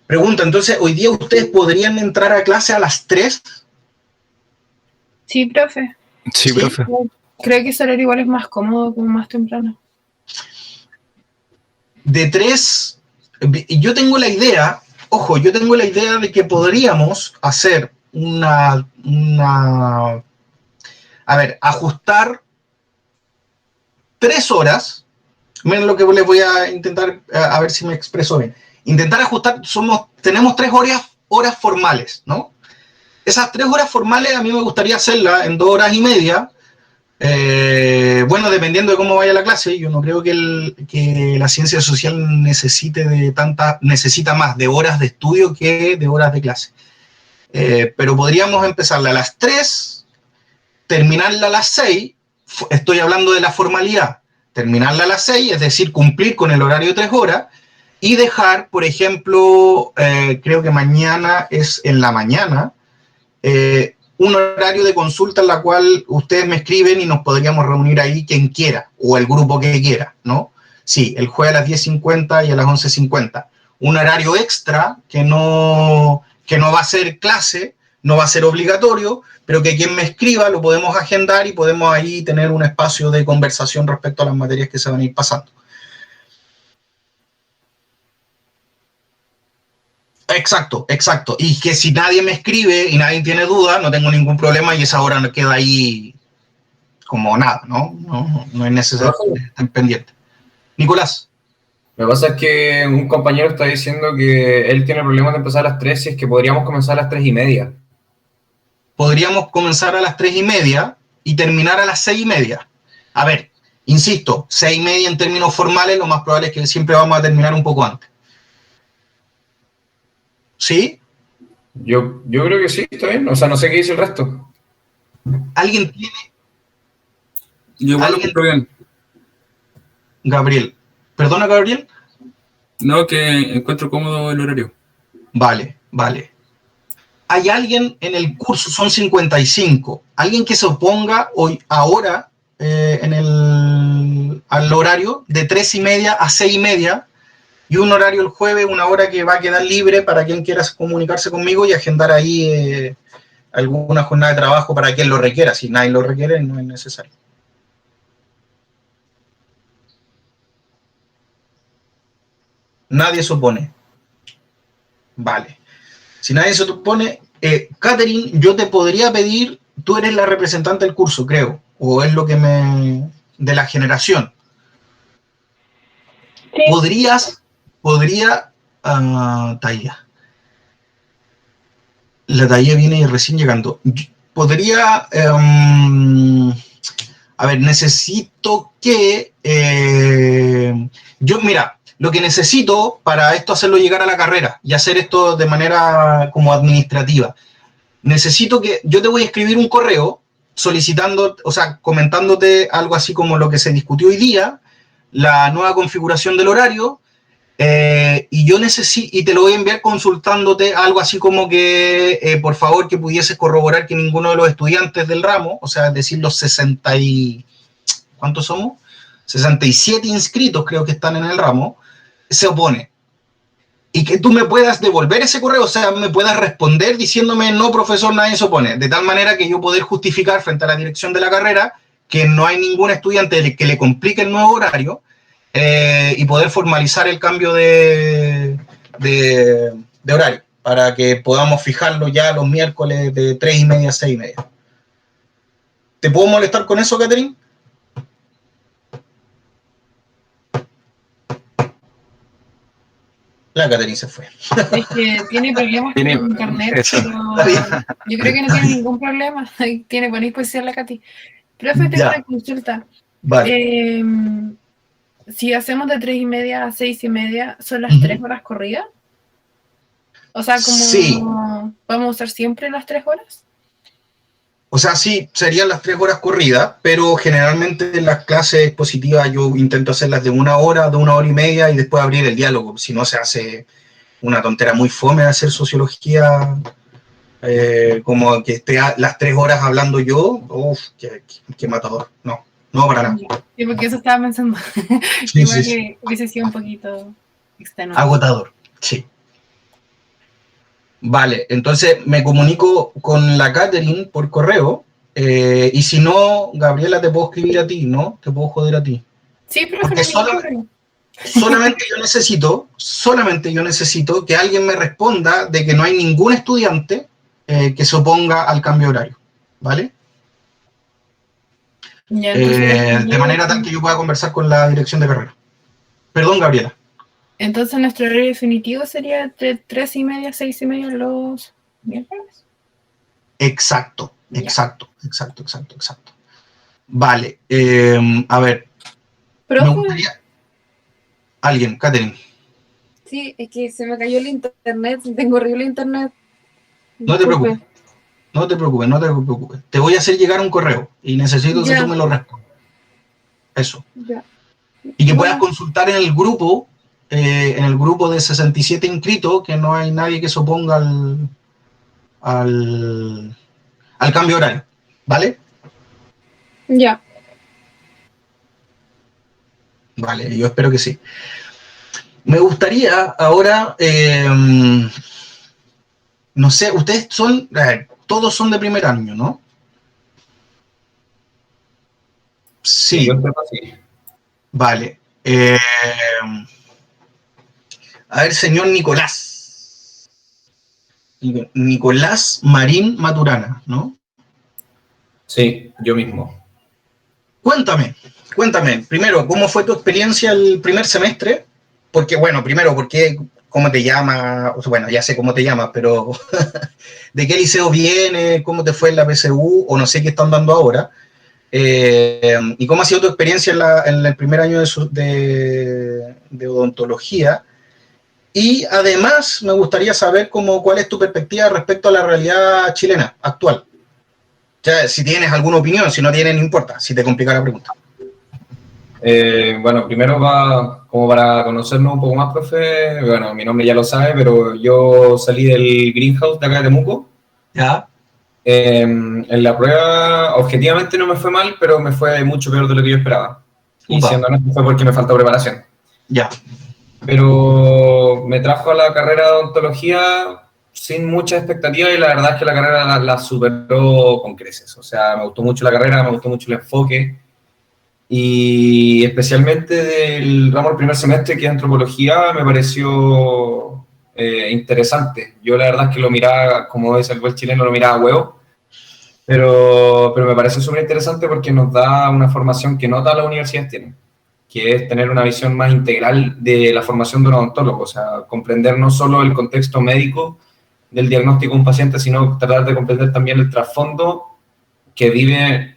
Pregunta, entonces, ¿hoy día ustedes podrían entrar a clase a las 3? Sí, profe. Sí, ¿Sí? profe. Creo que ese horario igual es más cómodo, como más temprano. De 3, yo tengo la idea, ojo, yo tengo la idea de que podríamos hacer a ver, ajustar 3 horas. Miren lo que les voy a intentar, a ver si me expreso bien. Intentar ajustar, tenemos 3 horas formales, ¿no? Esas 3 horas formales a mí me gustaría hacerlas en 2 horas y media. Bueno, dependiendo de cómo vaya la clase, yo no creo que la ciencia social necesita más de horas de estudio que de horas de clase. Pero podríamos empezarla a las 3, terminarla a las 6, estoy hablando de la formalidad, terminarla a las 6, es decir, cumplir con el horario de 3 horas, y dejar, por ejemplo, creo que mañana es en la mañana, un horario de consulta en la cual ustedes me escriben y nos podríamos reunir ahí quien quiera, o el grupo que quiera, ¿no? Sí, el jueves a las 10:50 y a las 11:50. Un horario extra que no va a ser clase, no va a ser obligatorio, pero que quien me escriba lo podemos agendar y podemos ahí tener un espacio de conversación respecto a las materias que se van a ir pasando. Exacto, exacto. Y que si nadie me escribe y nadie tiene duda, no tengo ningún problema y esa hora no queda ahí como nada, ¿no? No es necesario Profe, estar pendiente. Nicolás, lo que pasa es que un compañero está diciendo que él tiene problemas de empezar a las 3 y es que podríamos comenzar a las 3:30. podríamos comenzar a las 3:30 y terminar a las 6:30. A ver, insisto, 6:30 en términos formales, lo más probable es que siempre vamos a terminar un poco antes. ¿Sí? Yo creo que sí, está bien. O sea, no sé qué dice el resto. ¿Alguien tiene? Yo igual lo ¿Alguien? compro bien. Gabriel. ¿Perdona, Gabriel? No, que encuentro cómodo el horario. Vale, vale. Hay alguien en el curso, son 55, alguien que se oponga hoy, ahora, al horario de 3:30 a 6:30 y un horario el jueves, una hora que va a quedar libre para quien quiera comunicarse conmigo y agendar ahí alguna jornada de trabajo para quien lo requiera. Si nadie lo requiere, no es necesario. Nadie se opone. Vale. Si nadie se opone, Catherine, yo te podría pedir, tú eres la representante del curso, creo, o es lo que de la generación. Sí, Taya. La Taya viene recién llegando. Podría, a ver, necesito que, mira, lo que necesito para esto hacerlo llegar a la carrera y hacer esto de manera como administrativa, necesito que, yo te voy a escribir un correo solicitando, o sea, comentándote algo así como lo que se discutió hoy día, la nueva configuración del horario, y yo necesito, y te lo voy a enviar consultándote algo así como que, por favor, que pudieses corroborar que ninguno de los estudiantes del ramo, o sea, es decir, los 60 y, ¿cuántos somos? 67 inscritos creo que están en el ramo, se opone. Y que tú me puedas devolver ese correo, o sea, me puedas responder diciéndome, no, profesor, nadie se opone, de tal manera que yo poder justificar frente a la dirección de la carrera que no hay ningún estudiante que le complique el nuevo horario, y poder formalizar el cambio de horario para que podamos fijarlo ya los miércoles de 3:30 a 6:30. ¿Te puedo molestar con eso, Catherine? La Catherine se fue. Es que tiene problemas Tiene- con internet, eso. pero yo creo que no tiene ningún problema. Tiene buena disposición la Katy. Profe, tengo Ya. una consulta. Vale. Si hacemos de 3:30 a 6:30, ¿son las Ujú. 3 horas corridas? O sea, como Sí. ¿podemos usar siempre las 3 horas? O sea, sí, serían las 3 horas corridas, pero generalmente las clases expositivas yo intento hacerlas de 1 hora, de 1 hora y media y después abrir el diálogo. Si no, se hace una tontera muy fome hacer sociología, como que esté las 3 horas hablando yo. Uf, qué matador. No, no para nada. Sí, porque eso estaba pensando. Sí, Igual sí, sí. que hubiese sido un poquito extenuante. Agotador, sí. Vale, entonces me comunico con la Catherine por correo, y si no, Gabriela, te puedo escribir a ti, ¿no? Te puedo joder a ti. Sí, profe, Porque no hay ningún problema. solamente yo necesito que alguien me responda de que no hay ningún estudiante que se oponga al cambio horario, ¿vale? Ya, entonces, De manera tal que yo pueda conversar con la dirección de carrera. Perdón, Gabriela. entonces nuestro horario definitivo sería de 3:30 a 6:30 los miércoles. Exacto, Ya. exacto. Vale, a ver, me Profe, gustaría... Alguien, Catherine. sí, es que se me cayó el internet, tengo horrible internet. No te Disculpe. preocupes. No te preocupes. Te voy a hacer llegar un correo y necesito que Ya. tú me lo respondas. Eso. Ya. Y que puedas Bueno, consultar en el grupo de 67 inscritos, que no hay nadie que se oponga al cambio horario. ¿Vale? ya. Vale, yo espero que sí. Me gustaría ahora, no sé, ustedes son, todos son de primer año, ¿no? Sí. Yo creo que sí. Vale. A ver, señor Nicolás. Nicolás Marín Maturana, ¿no? Sí, yo mismo. Cuéntame. Primero, ¿cómo fue tu experiencia el primer semestre? Porque, bueno, primero, ¿cómo te llamas? O sea, bueno, ya sé cómo te llamas, pero ¿de qué liceo vienes? ¿Cómo te fue en la PSU? O no sé qué están dando ahora. ¿Y cómo ha sido tu experiencia en el primer año de odontología? Y además me gustaría saber cuál es tu perspectiva respecto a la realidad chilena actual. Ya, si tienes alguna opinión, si no tienes, no importa, si te complica la pregunta. Bueno, primero como para conocernos un poco más, profe, bueno, mi nombre ya lo sabe, pero yo salí del Greenhouse de acá de Temuco. ¿Ya? En la prueba, objetivamente no me fue mal, pero me fue mucho peor de lo que yo esperaba. Y Upa. siendo honesto fue porque me faltó preparación. Ya. Pero me trajo a la carrera de odontología sin mucha expectativa y la verdad es que la carrera la superó con creces. O sea, me gustó mucho la carrera, me gustó mucho el enfoque y especialmente del ramo del primer semestre, que es antropología, me pareció interesante. Yo la verdad es que lo miraba, como dice el buen chileno, lo miraba a huevo, pero me parece súper interesante porque nos da una formación que no todas las universidades tienen, que es tener una visión más integral de la formación de un odontólogo, o sea, comprender no solo el contexto médico del diagnóstico de un paciente, sino tratar de comprender también el trasfondo que vive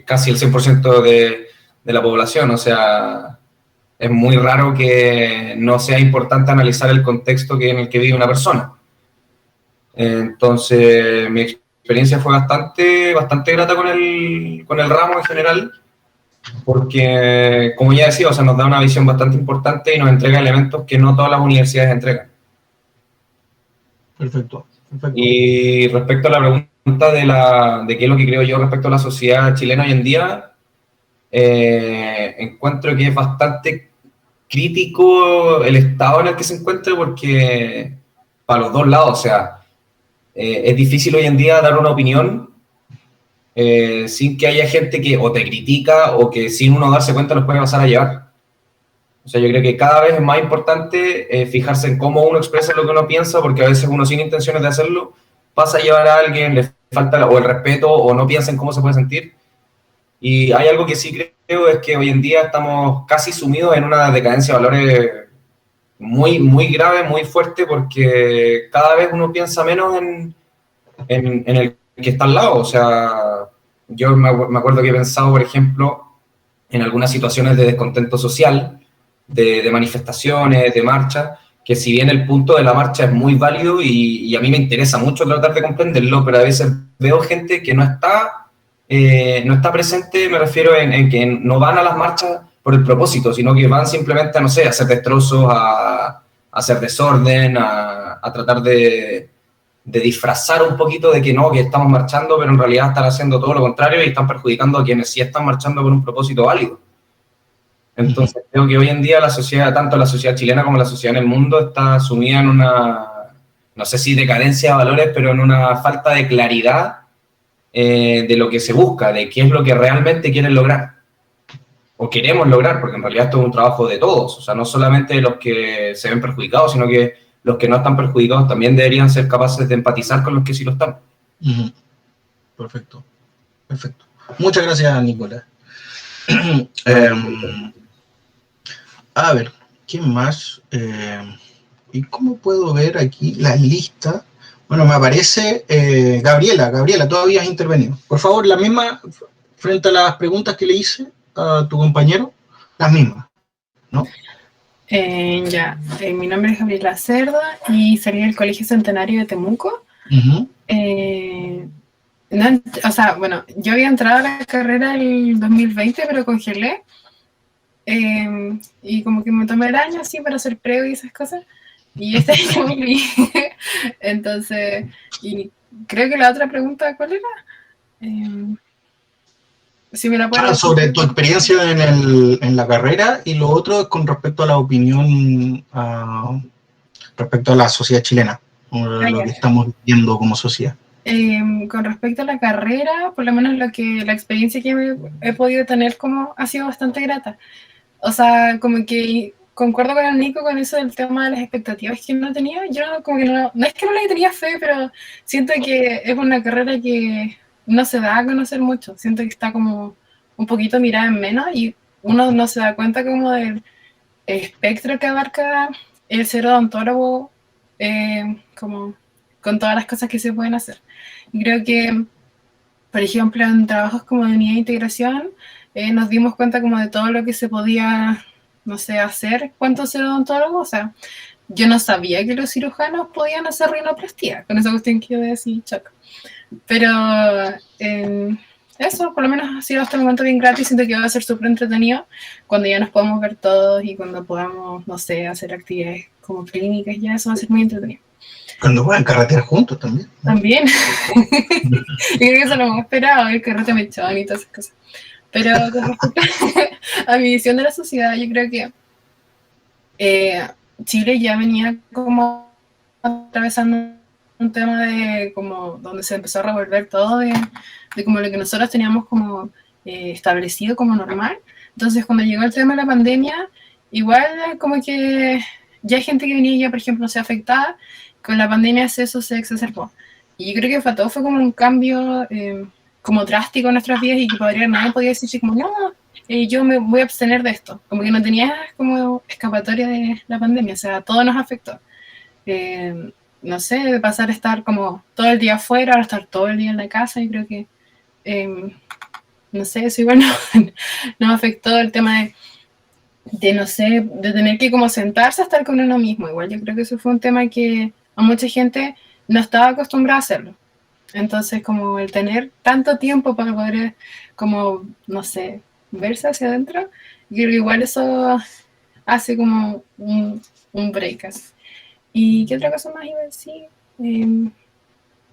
casi el 100% de la población. O sea, es muy raro que no sea importante analizar el contexto en el que vive una persona. Entonces, mi experiencia fue bastante grata con el ramo en general, porque, como ya decía, o sea, nos da una visión bastante importante y nos entrega elementos que no todas las universidades entregan. Perfecto. Y respecto a la pregunta de qué es lo que creo yo respecto a la sociedad chilena hoy en día, encuentro que es bastante crítico el estado en el que se encuentra, porque para los dos lados, o sea, es difícil hoy en día dar una opinión sin que haya gente que o te critica o que sin uno darse cuenta los puede pasar a llevar. O sea, yo creo que cada vez es más importante fijarse en cómo uno expresa lo que uno piensa, porque a veces uno sin intenciones de hacerlo pasa a llevar a alguien, le falta o el respeto o no piensa en cómo se puede sentir. Y hay algo que sí creo, es que hoy en día estamos casi sumidos en una decadencia de valores muy, muy grave, muy fuerte, porque cada vez uno piensa menos en el que está al lado. O sea, yo me acuerdo que he pensado, por ejemplo, en algunas situaciones de descontento social, de manifestaciones, de marchas, que si bien el punto de la marcha es muy válido y a mí me interesa mucho tratar de comprenderlo, pero a veces veo gente que no está presente, me refiero en que no van a las marchas por el propósito, sino que van simplemente a, no sé, a hacer destrozos, a hacer desorden, a tratar de disfrazar un poquito de que no, que estamos marchando, pero en realidad están haciendo todo lo contrario y están perjudicando a quienes sí están marchando por un propósito válido. Entonces creo que hoy en día la sociedad, tanto la sociedad chilena como la sociedad en el mundo, está sumida en una, no sé si decadencia de valores, pero en una falta de claridad de lo que se busca, de qué es lo que realmente quieren lograr o queremos lograr, porque en realidad esto es un trabajo de todos, o sea, no solamente de los que se ven perjudicados, sino que los que no están perjudicados también deberían ser capaces de empatizar con los que sí lo están. Perfecto. Muchas gracias, Nicolás. A ver, ¿quién más? ¿Y cómo puedo ver aquí la lista? Bueno, me aparece Gabriela, tú habías intervenido. Por favor, la misma, frente a las preguntas que le hice a tu compañero, las mismas, ¿no? Mi nombre es Gabriela Cerda y salí del Colegio Centenario de Temuco. O sea, bueno, yo había entrado a la carrera el 2020, pero congelé. Y como que me tomé el año así para hacer preo y esas cosas. Y este año volví. Entonces, y creo que la otra pregunta, ¿cuál era? Si me la puedo sobre tu experiencia en la carrera, y lo otro es con respecto a la opinión respecto a la sociedad chilena, lo que estamos viviendo como sociedad. Con respecto a la carrera, por lo menos la experiencia que he podido tener como ha sido bastante grata. O sea, como que concuerdo con el Nico con eso del tema de las expectativas que no tenía. Yo como que no es que no le tenía fe, pero siento que es una carrera que no se da a conocer mucho. Siento que está como un poquito mirada en menos y uno no se da cuenta como del espectro que abarca el ser odontólogo, como con todas las cosas que se pueden hacer. Y creo que, por ejemplo, en trabajos como de unidad de integración, nos dimos cuenta como de todo lo que se podía, no sé, hacer cuanto ser odontólogo. O sea, yo no sabía que los cirujanos podían hacer rinoplastia, con esa cuestión que yo decía, choc. Pero eso, por lo menos ha sido hasta el momento bien gratis. Siento que va a ser súper entretenido cuando ya nos podamos ver todos y cuando podamos, no sé, hacer actividades como clínicas, ya eso va a ser muy entretenido. Cuando puedan carretear juntos también. También. Yo creo que eso lo hemos esperado, el carrete mechón y todas esas cosas. Pero con respecto a mi visión de la sociedad, yo creo que Chile ya venía como atravesando un tema de como donde se empezó a revolver todo de como lo que nosotros teníamos como establecido como normal. Entonces cuando llegó el tema de la pandemia, igual como que ya hay gente que venía ya, por ejemplo, no se afectada, con la pandemia eso se exacerbó. Y yo creo que todo fue como un cambio como drástico en nuestras vidas y que nadie podía decir como, no, yo me voy a abstener de esto. Como que no tenía como escapatoria de la pandemia, o sea, todo nos afectó. No sé, de pasar a estar como todo el día afuera a estar todo el día en la casa, y creo que, no sé, eso igual nos afectó el tema de, no sé, de tener que como sentarse a estar con uno mismo. Igual yo creo que eso fue un tema que a mucha gente no estaba acostumbrada a hacerlo. Entonces, como el tener tanto tiempo para poder, como, no sé, verse hacia adentro, yo creo que igual eso hace como un break así. ¿Y qué otra cosa más iba a decir?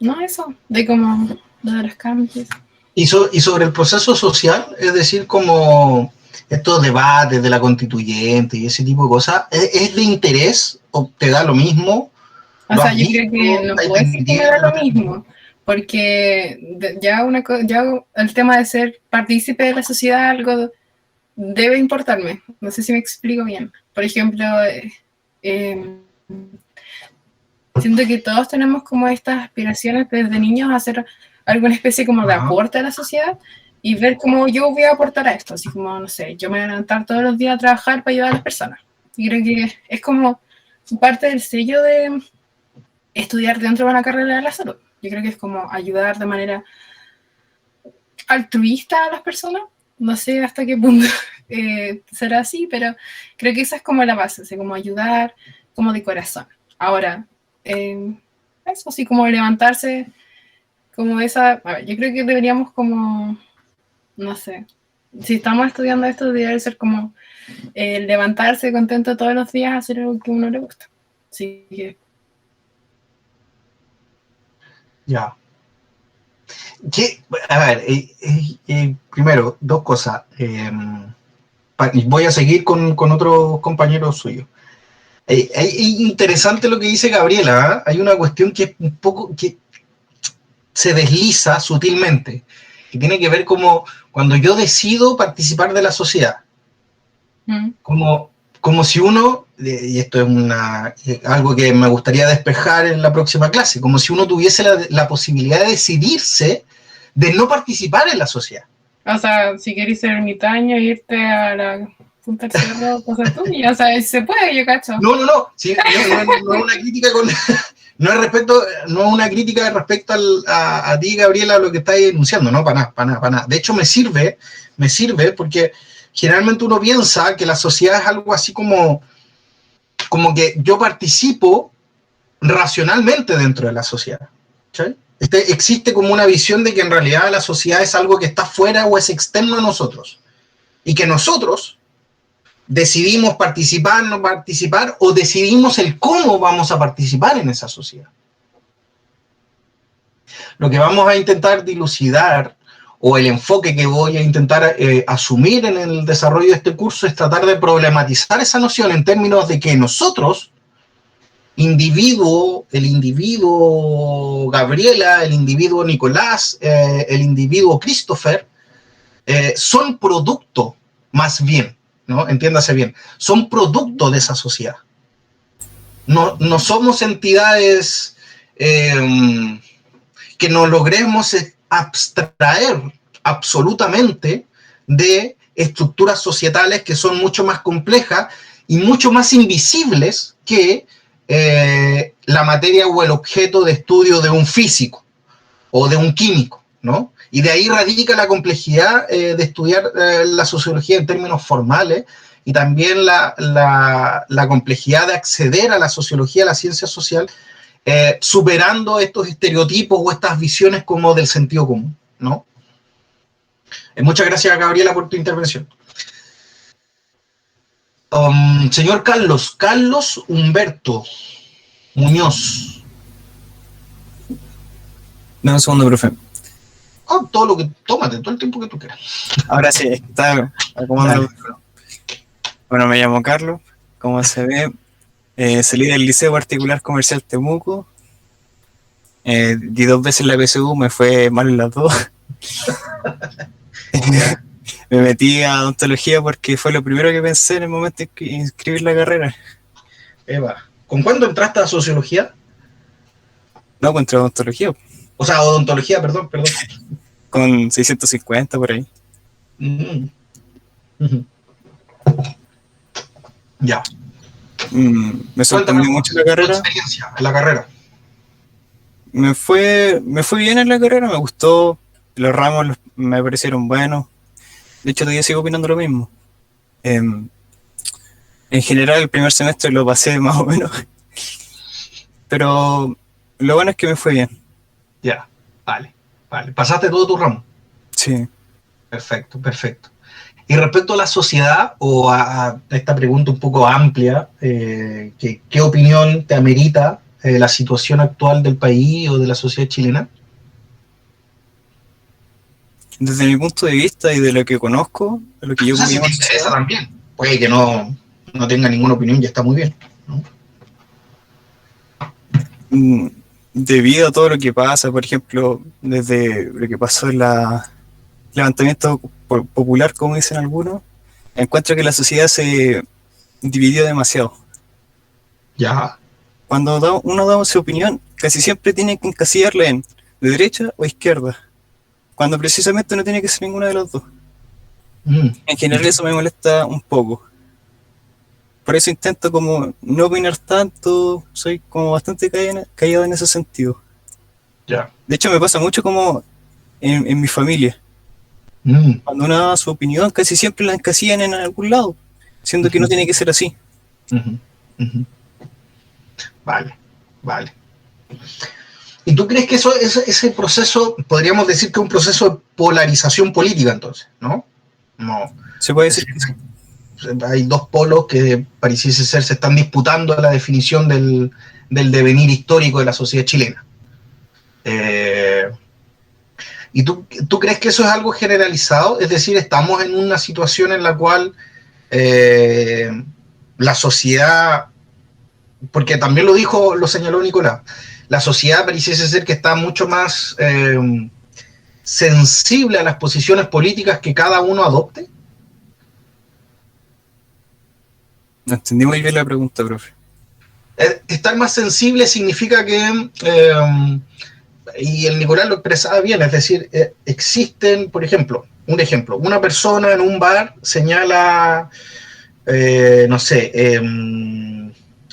No, eso, de como lo de los cambios. Y sobre el proceso social, es decir, como estos debates de la constituyente y ese tipo de cosas, ¿es de interés o te da lo mismo? O sea, yo creo que no puedo decir que me da lo mismo, porque ya el tema de ser partícipe de la sociedad algo debe importarme. No sé si me explico bien. Por ejemplo, siento que todos tenemos como estas aspiraciones desde niños a hacer alguna especie como de aporte a la sociedad y ver cómo yo voy a aportar a esto. Así como, no sé, yo me voy a levantar todos los días a trabajar para ayudar a las personas. Y creo que es como parte del sello de estudiar dentro de una carrera de la salud. Yo creo que es como ayudar de manera altruista a las personas. No sé hasta qué punto será así, pero creo que esa es como la base, o sea, como ayudar como de corazón. Ahora, eso así como levantarse, como esa, a ver, yo creo que deberíamos como, no sé, si estamos estudiando esto, debería ser como levantarse contento todos los días, hacer algo que a uno le gusta. Así que... Ya. A ver, primero, dos cosas. Voy a seguir con otros compañeros suyos. Es interesante lo que dice Gabriela. Hay una cuestión que es un poco que se desliza sutilmente, que tiene que ver como cuando yo decido participar de la sociedad. Como si uno, y esto es algo que me gustaría despejar en la próxima clase, como si uno tuviese la posibilidad de decidirse de no participar en la sociedad. O sea, si querés ser ermitaño e irte a la punta del cerro, cosas tuyas, o sea, se puede, yo cacho. No. Sí, no es una crítica con... No es una crítica respecto a ti, Gabriela, lo que estás denunciando, no, para nada. De hecho, me sirve porque generalmente uno piensa que la sociedad es algo así como que yo participo racionalmente dentro de la sociedad. ¿Sí? Existe como una visión de que en realidad la sociedad es algo que está fuera o es externo a nosotros. Y que nosotros decidimos participar, no participar, o decidimos el cómo vamos a participar en esa sociedad. Lo que vamos a intentar dilucidar, o el enfoque que voy a intentar asumir en el desarrollo de este curso, es tratar de problematizar esa noción en términos de que nosotros, el individuo Gabriela, el individuo Nicolás, el individuo Christopher, son producto, más bien, ¿no? Entiéndase bien, son producto de esa sociedad. No somos entidades que nos logremos abstraer absolutamente de estructuras societales que son mucho más complejas y mucho más invisibles que la materia o el objeto de estudio de un físico o de un químico, ¿no? Y de ahí radica la complejidad de estudiar la sociología en términos formales y también la complejidad de acceder a la sociología, a la ciencia social, superando estos estereotipos o estas visiones como del sentido común, ¿no? Muchas gracias, Gabriela, por tu intervención. Señor Carlos Humberto Muñoz. Dame un segundo, profe. Tómate todo el tiempo que tú quieras. Ahora sí, está acomodando. Bueno, me llamo Carlos, como se ve, salí del Liceo Particular Comercial Temuco, di 2 veces la PSU, me fue mal en las 2. Me metí a odontología porque fue lo primero que pensé en el momento de inscribir la carrera. Eva, ¿con cuándo entraste a sociología? No, contra odontología. O sea, odontología, perdón. Con 650 por ahí. Ya. Me sorprendió mucho la carrera. ¿Tu experiencia en la carrera? Me fue bien en la carrera, me gustó. Los ramos me parecieron buenos. De hecho, todavía sigo opinando lo mismo. En general, el primer semestre lo pasé más o menos. Pero lo bueno es que me fue bien. Ya, vale. ¿Pasaste todo tu ramo? Sí. Perfecto. Y respecto a la sociedad, o a esta pregunta un poco amplia, ¿qué opinión te amerita la situación actual del país o de la sociedad chilena? Desde mi punto de vista y de lo que conozco, de lo que yo si te interesa también. Puede que no tenga ninguna opinión, ya está muy bien, ¿no? Debido a todo lo que pasa, por ejemplo, desde lo que pasó en el levantamiento popular, como dicen algunos, encuentro que la sociedad se dividió demasiado. Ya. Cuando uno da su opinión, casi siempre tiene que encasillarla en de derecha o izquierda, cuando precisamente no tiene que ser ninguna de las dos. En general eso me molesta un poco, por eso intento como no opinar tanto, soy como bastante callado en ese sentido. Ya. De hecho, me pasa mucho como en mi familia. Cuando uno da su opinión, casi siempre la encasillan en algún lado, siendo que no tiene que ser así. Vale, vale. ¿Y tú crees que ese proceso, podríamos decir que es un proceso de polarización política entonces, ¿no? No. Se puede decir que sí. Hay dos polos que pareciese ser se están disputando la definición del devenir histórico de la sociedad chilena. ¿Y tú crees que eso es algo generalizado? Es decir, estamos en una situación en la cual la sociedad, porque también lo señaló Nicolás, la sociedad pareciese ser que está mucho más sensible a las posiciones políticas que cada uno adopte. No entendí muy bien la pregunta, profe. Estar más sensible significa que, y el Nicolás lo expresaba bien, es decir, existen, por ejemplo, una persona en un bar señala, no sé,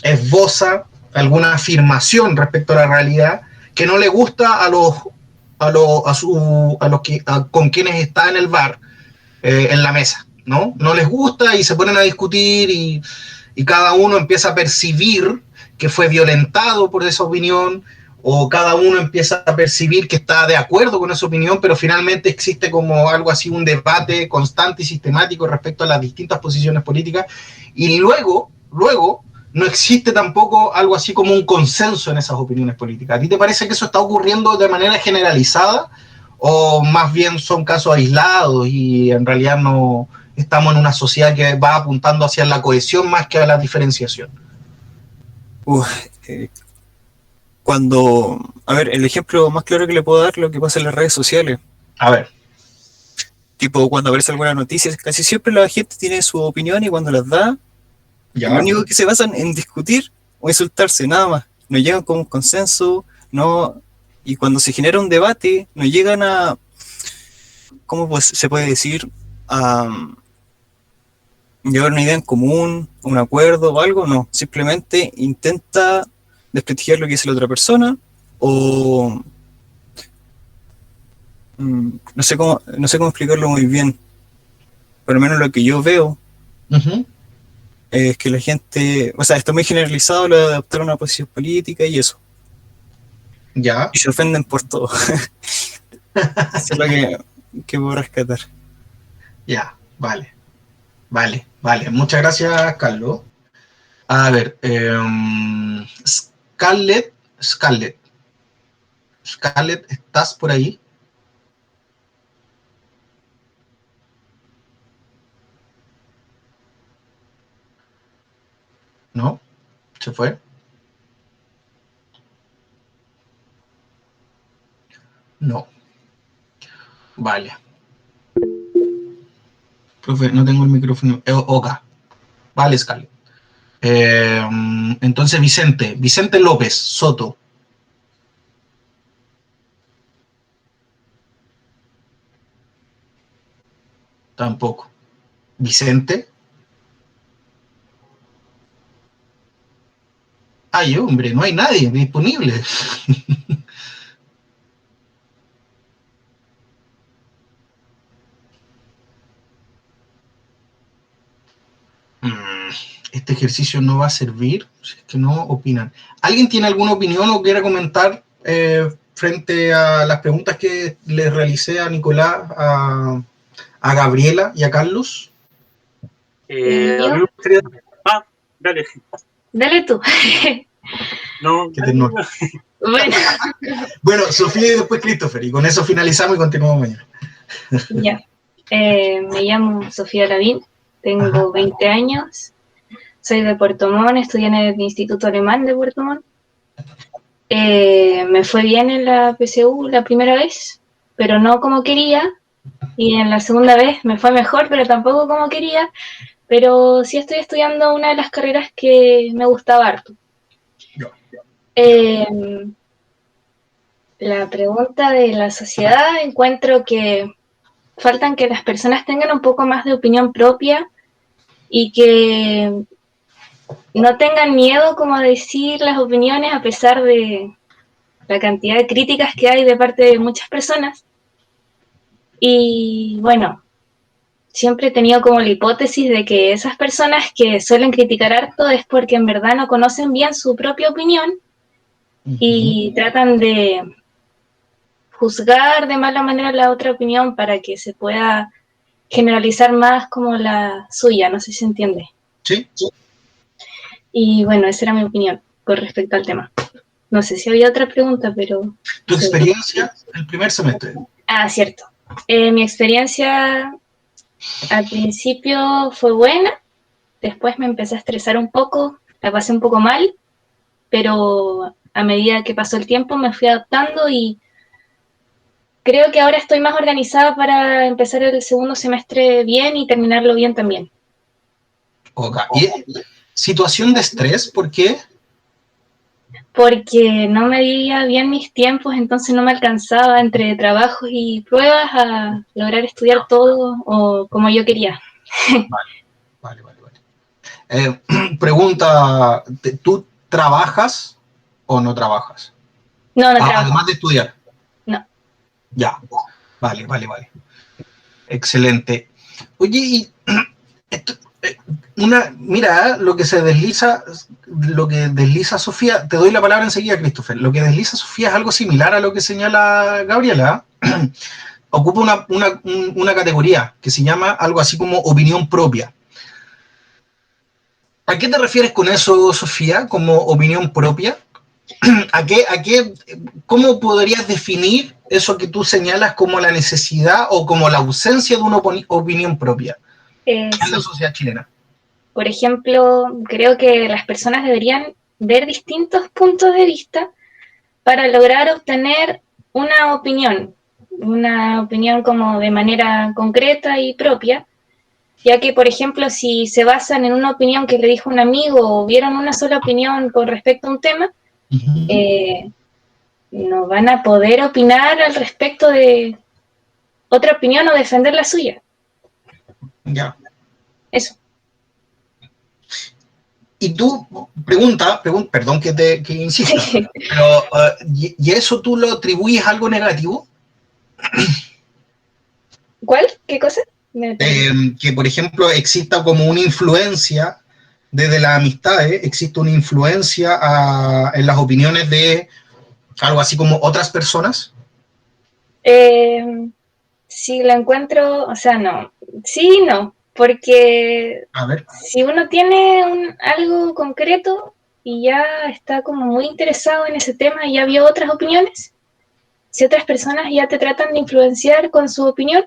esboza alguna afirmación respecto a la realidad que no le gusta con quienes está en el bar, en la mesa, ¿no? No les gusta y se ponen a discutir y cada uno empieza a percibir que fue violentado por esa opinión, o cada uno empieza a percibir que está de acuerdo con esa opinión, pero finalmente existe como algo así, un debate constante y sistemático respecto a las distintas posiciones políticas, y luego no existe tampoco algo así como un consenso en esas opiniones políticas. ¿A ti te parece que eso está ocurriendo de manera generalizada, o más bien son casos aislados y en realidad no estamos en una sociedad que va apuntando hacia la cohesión más que a la diferenciación? A ver, el ejemplo más claro que le puedo dar es lo que pasa en las redes sociales. A ver. Tipo, cuando aparece alguna noticia, casi siempre la gente tiene su opinión y cuando las da, Ya. lo único que se basan en discutir o insultarse, nada más. No llegan con un consenso, no, y cuando se genera un debate, no llegan a, ¿cómo pues se puede decir? A llevar una idea en común, un acuerdo o algo, no. Simplemente intenta desprestigiar lo que dice la otra persona, o no sé cómo explicarlo muy bien. Por lo menos lo que yo veo es que la gente, o sea, está muy generalizado lo de adoptar una posición política y eso. Ya. Y se ofenden por todo. Eso es lo que puedo rescatar. Ya, vale. Muchas gracias, Carlos. A ver, Scarlett, ¿estás por ahí? ¿No? ¿Se fue? No. Vale. Profe, no tengo el micrófono. Oka. Vale, Scarlett. Entonces, Vicente López Soto. Tampoco. Vicente. Ay, hombre, no hay nadie disponible. Este ejercicio no va a servir si es que no opinan. ¿Alguien tiene alguna opinión o quiera comentar frente a las preguntas que les realicé a Nicolás, a Gabriela y a Carlos? A mí me gustaría... dale. Dale tú. No, Bueno, Bueno, Sofía y después Christopher, y con eso finalizamos y continuamos mañana. ya. Me llamo Sofía Lavín, tengo 20 años, soy de Puerto Montt, estudié en el Instituto Alemán de Puerto Montt. Me fue bien en la PSU la primera vez, pero no como quería, y en la segunda vez me fue mejor, pero tampoco como quería, pero sí estoy estudiando una de las carreras que me gustaba harto. La pregunta de la sociedad, encuentro que faltan que las personas tengan un poco más de opinión propia y que no tengan miedo como a decir las opiniones a pesar de la cantidad de críticas que hay de parte de muchas personas. Y bueno, siempre he tenido como la hipótesis de que esas personas que suelen criticar harto es porque en verdad no conocen bien su propia opinión y tratan de juzgar de mala manera la otra opinión para que se pueda generalizar más como la suya, no sé si se entiende. Sí. Y bueno, esa era mi opinión con respecto al tema. No sé si había otra pregunta, pero... ¿Tu experiencia el primer semestre? Ah, cierto. Mi experiencia al principio fue buena, después me empecé a estresar un poco, la pasé un poco mal, pero a medida que pasó el tiempo me fui adaptando y creo que ahora estoy más organizada para empezar el segundo semestre bien y terminarlo bien también. Ok. ¿Y situación de estrés? ¿Por qué? Porque no medía bien mis tiempos, entonces no me alcanzaba entre trabajos y pruebas a lograr estudiar todo o como yo quería. Vale. Pregunta, ¿tú trabajas o no trabajas? No trabajo. Además de estudiar. No. Ya, vale. Excelente. Oye, y mira, lo que desliza Sofía, te doy la palabra enseguida, Christopher. Lo que desliza Sofía es algo similar a lo que señala Gabriela. Ocupa una categoría que se llama algo así como opinión propia. ¿A qué te refieres con eso, Sofía, como opinión propia? ¿Cómo podrías definir eso que tú señalas como la necesidad o como la ausencia de una opinión propia en la sociedad chilena? Por ejemplo, creo que las personas deberían ver distintos puntos de vista para lograr obtener una opinión como de manera concreta y propia, ya que, por ejemplo, si se basan en una opinión que le dijo un amigo o vieron una sola opinión con respecto a un tema, no van a poder opinar al respecto de otra opinión o defender la suya. Ya. Eso. Y tú, perdón que insista, pero ¿y eso tú lo atribuyes a algo negativo? ¿Cuál? ¿Qué cosa? Que, por ejemplo, exista como una influencia desde las amistades, existe una influencia en las opiniones de algo así como otras personas. Si la encuentro, o sea, no. Sí, no, porque si uno tiene algo concreto y ya está como muy interesado en ese tema y ya vio otras opiniones, si otras personas ya te tratan de influenciar con su opinión,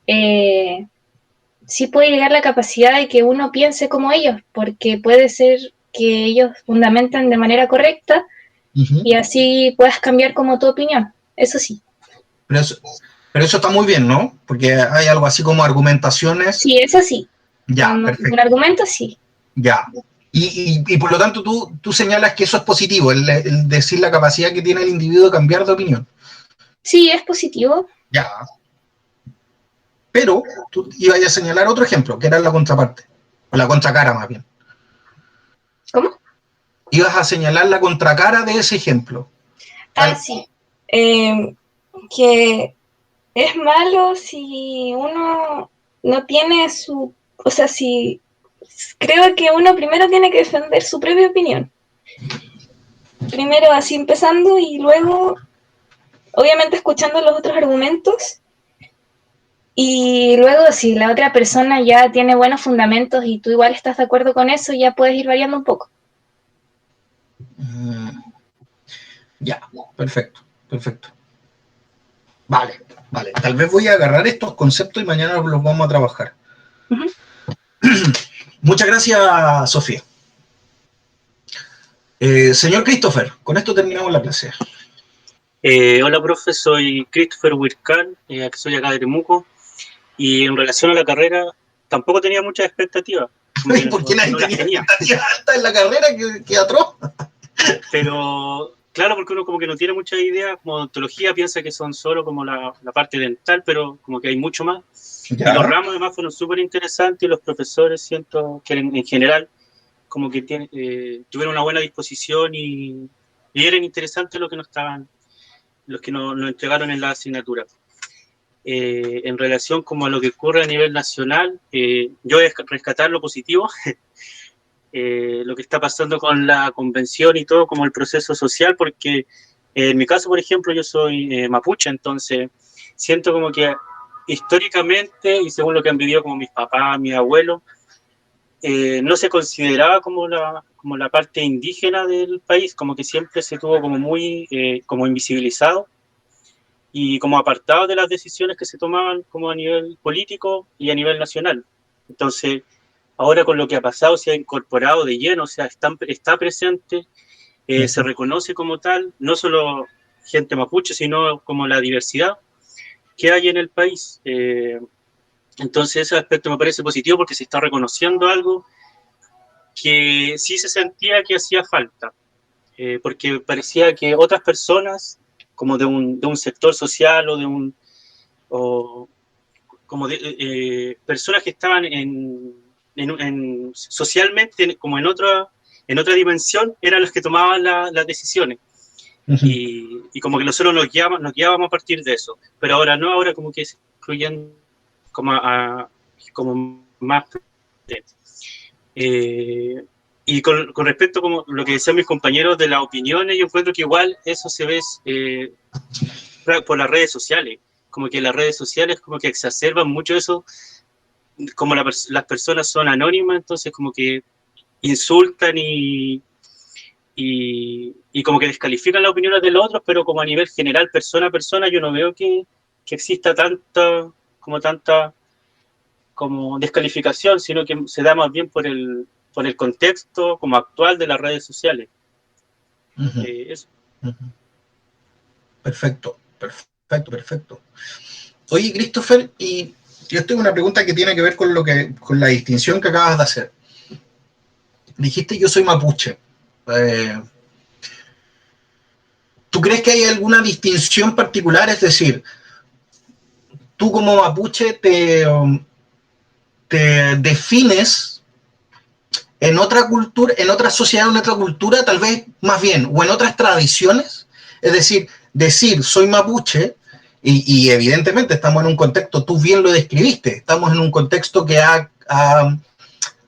sí puede llegar la capacidad de que uno piense como ellos, porque puede ser que ellos fundamentan de manera correcta y así puedas cambiar como tu opinión, eso sí. Pero eso está muy bien, ¿no? Porque hay algo así como argumentaciones. Sí, eso sí. Ya, perfecto. Con argumentos sí. Ya. Y por lo tanto tú señalas que eso es positivo, el decir la capacidad que tiene el individuo de cambiar de opinión. Sí, es positivo. Ya. Pero tú ibas a señalar otro ejemplo, que era la contraparte, o la contracara más bien. ¿Cómo? Ibas a señalar la contracara de ese ejemplo. Sí. Que es malo si uno no tiene o sea, si creo que uno primero tiene que defender su propia opinión. Primero así empezando y luego, obviamente, escuchando los otros argumentos. Y luego, si la otra persona ya tiene buenos fundamentos y tú igual estás de acuerdo con eso, ya puedes ir variando un poco. Ya, perfecto. Vale. Tal vez voy a agarrar estos conceptos y mañana los vamos a trabajar. Muchas gracias, Sofía. Señor Christopher, con esto terminamos la clase. Hola, profe, soy Christopher Huircal, soy acá de Temuco, y en relación a la carrera tampoco tenía muchas expectativas. ¿Por qué nadie tenía expectativas altas en la carrera? ¿Qué atroz? Pero, claro, porque uno como que no tiene mucha idea, como odontología piensa que son solo como la parte dental, pero como que hay mucho más. ¿Ya? Y los ramos además fueron súper interesantes y los profesores siento que en general como que tuvieron una buena disposición y eran interesantes lo que los que nos entregaron en la asignatura. En relación como a lo que ocurre a nivel nacional, yo voy a rescatar lo positivo, lo que está pasando con la convención y todo, como el proceso social, porque en mi caso, por ejemplo, yo soy mapuche, entonces siento como que históricamente, y según lo que han vivido como mis papás, mis abuelos, no se consideraba como la parte indígena del país, como que siempre se tuvo como muy como invisibilizado y como apartado de las decisiones que se tomaban como a nivel político y a nivel nacional. Entonces, ahora con lo que ha pasado se ha incorporado de lleno, o sea, está presente, se reconoce como tal, no solo gente mapuche, sino como la diversidad que hay en el país. Entonces ese aspecto me parece positivo porque se está reconociendo algo que sí se sentía que hacía falta, porque parecía que otras personas, como de un sector social o como de personas que estaban socialmente como en otra dimensión, eran los que tomaban las decisiones. Y como que nosotros nos guiábamos a partir de eso, pero ahora no, ahora como que se incluyen como más. Y con respecto como lo que decían mis compañeros de las opiniones, yo encuentro que igual eso se ve por las redes sociales, como que las redes sociales como que exacerban mucho eso, como las personas son anónimas, entonces como que insultan y como que descalifican las opiniones de los otros, pero como a nivel general, persona a persona, yo no veo que exista tanta como descalificación, sino que se da más bien por el contexto como actual de las redes sociales. Eso. Perfecto. Oye, Christopher, y yo tengo una pregunta que tiene que ver con la distinción que acabas de hacer. Dijiste yo soy mapuche. ¿Tú crees que hay alguna distinción particular? Es decir, tú como mapuche te defines en otra cultura, en otra sociedad, en otra cultura, tal vez más bien, o en otras tradiciones. Es decir soy mapuche, y evidentemente estamos en un contexto, tú bien lo describiste, estamos en un contexto que ha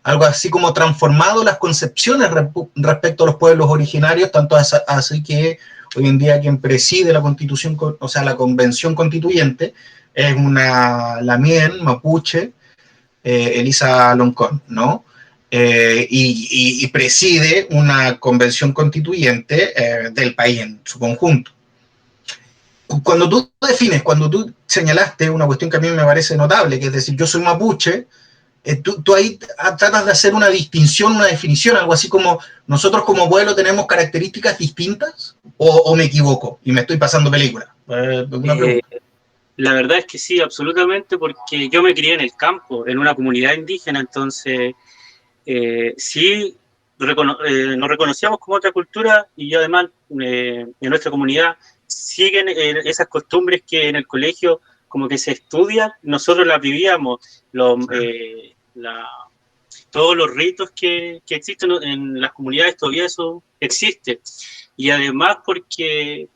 algo así como transformado las concepciones respecto a los pueblos originarios, tanto así que hoy en día quien preside la constitución, o sea, la convención constituyente, es la mien mapuche, Elisa Loncón, ¿no? Y preside una convención constituyente del país en su conjunto. Cuando tú señalaste una cuestión que a mí me parece notable, que es decir, yo soy mapuche, tú ahí tratas de hacer una distinción, una definición, algo así como nosotros como pueblo tenemos características distintas, o me equivoco y me estoy pasando película. La verdad es que sí, absolutamente, porque yo me crié en el campo, en una comunidad indígena, entonces sí nos reconocíamos como otra cultura y además en nuestra comunidad siguen esas costumbres que en el colegio como que se estudian, nosotros las vivíamos, todos los ritos que existen en las comunidades, todavía eso existe. Y además porque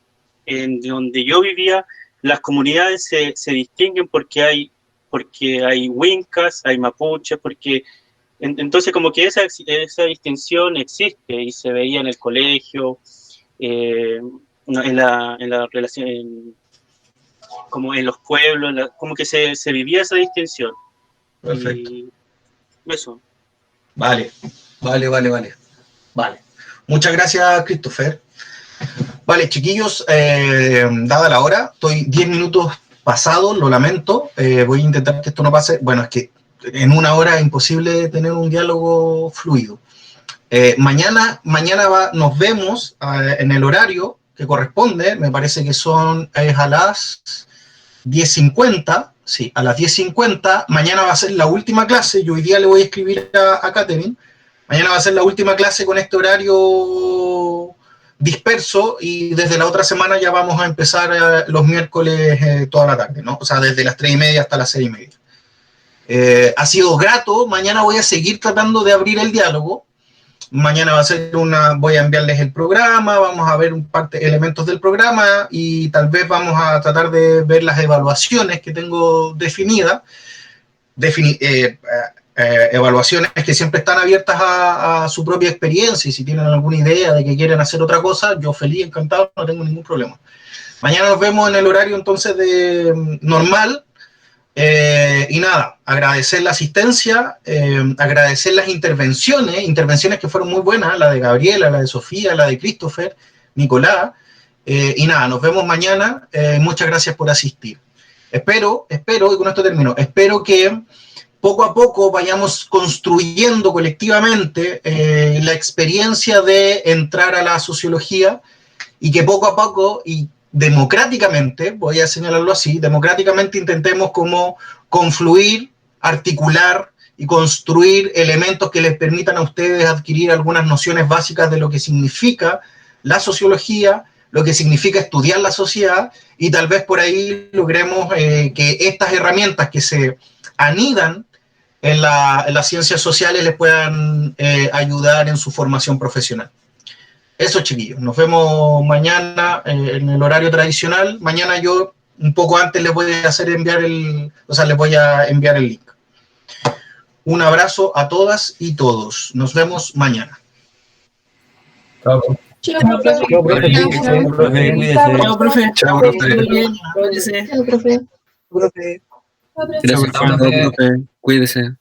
en donde yo vivía, las comunidades se distinguen porque hay wincas, hay mapuches, porque entonces como que esa distinción existe y se veía en el colegio, en la relación, como en los pueblos, como que se vivía esa distinción. Perfecto. Y eso. Vale. Muchas gracias, Christopher. Vale, chiquillos, dada la hora, estoy 10 minutos pasados, lo lamento, voy a intentar que esto no pase. Bueno, es que en una hora es imposible tener un diálogo fluido. Mañana nos vemos en el horario que corresponde, me parece que es a las 10:50, sí, a las 10:50, mañana va a ser la última clase, yo hoy día le voy a escribir a Catherine, mañana va a ser la última clase con este horario disperso y desde la otra semana ya vamos a empezar los miércoles toda la tarde, ¿no? O sea, desde las 3:30 hasta las 6:30. Ha sido grato, mañana voy a seguir tratando de abrir el diálogo. Mañana va a ser voy a enviarles el programa, vamos a ver un par de elementos del programa y tal vez vamos a tratar de ver las evaluaciones que tengo definidas. Evaluaciones que siempre están abiertas a su propia experiencia, y si tienen alguna idea de que quieren hacer otra cosa, yo feliz, encantado, no tengo ningún problema. Mañana nos vemos en el horario entonces normal, y nada, agradecer la asistencia, agradecer las intervenciones que fueron muy buenas, la de Gabriela, la de Sofía, la de Christopher, Nicolás, y nada, nos vemos mañana, muchas gracias por asistir. Espero, y con esto termino, espero que poco a poco vayamos construyendo colectivamente la experiencia de entrar a la sociología, y que poco a poco y democráticamente, voy a señalarlo así, democráticamente intentemos como confluir, articular y construir elementos que les permitan a ustedes adquirir algunas nociones básicas de lo que significa la sociología, lo que significa estudiar la sociedad, y tal vez por ahí logremos que estas herramientas que se anidan en las ciencias sociales les puedan ayudar en su formación profesional. Eso, chiquillos, nos vemos mañana en el horario tradicional. Mañana yo, un poco antes, les voy a enviar el link. Un abrazo a todas y todos. Nos vemos mañana. Chao. Chao, Chao, profe. Chao, profe. Chao, profe. profe. Profe. Gracias, profe. Cuídese.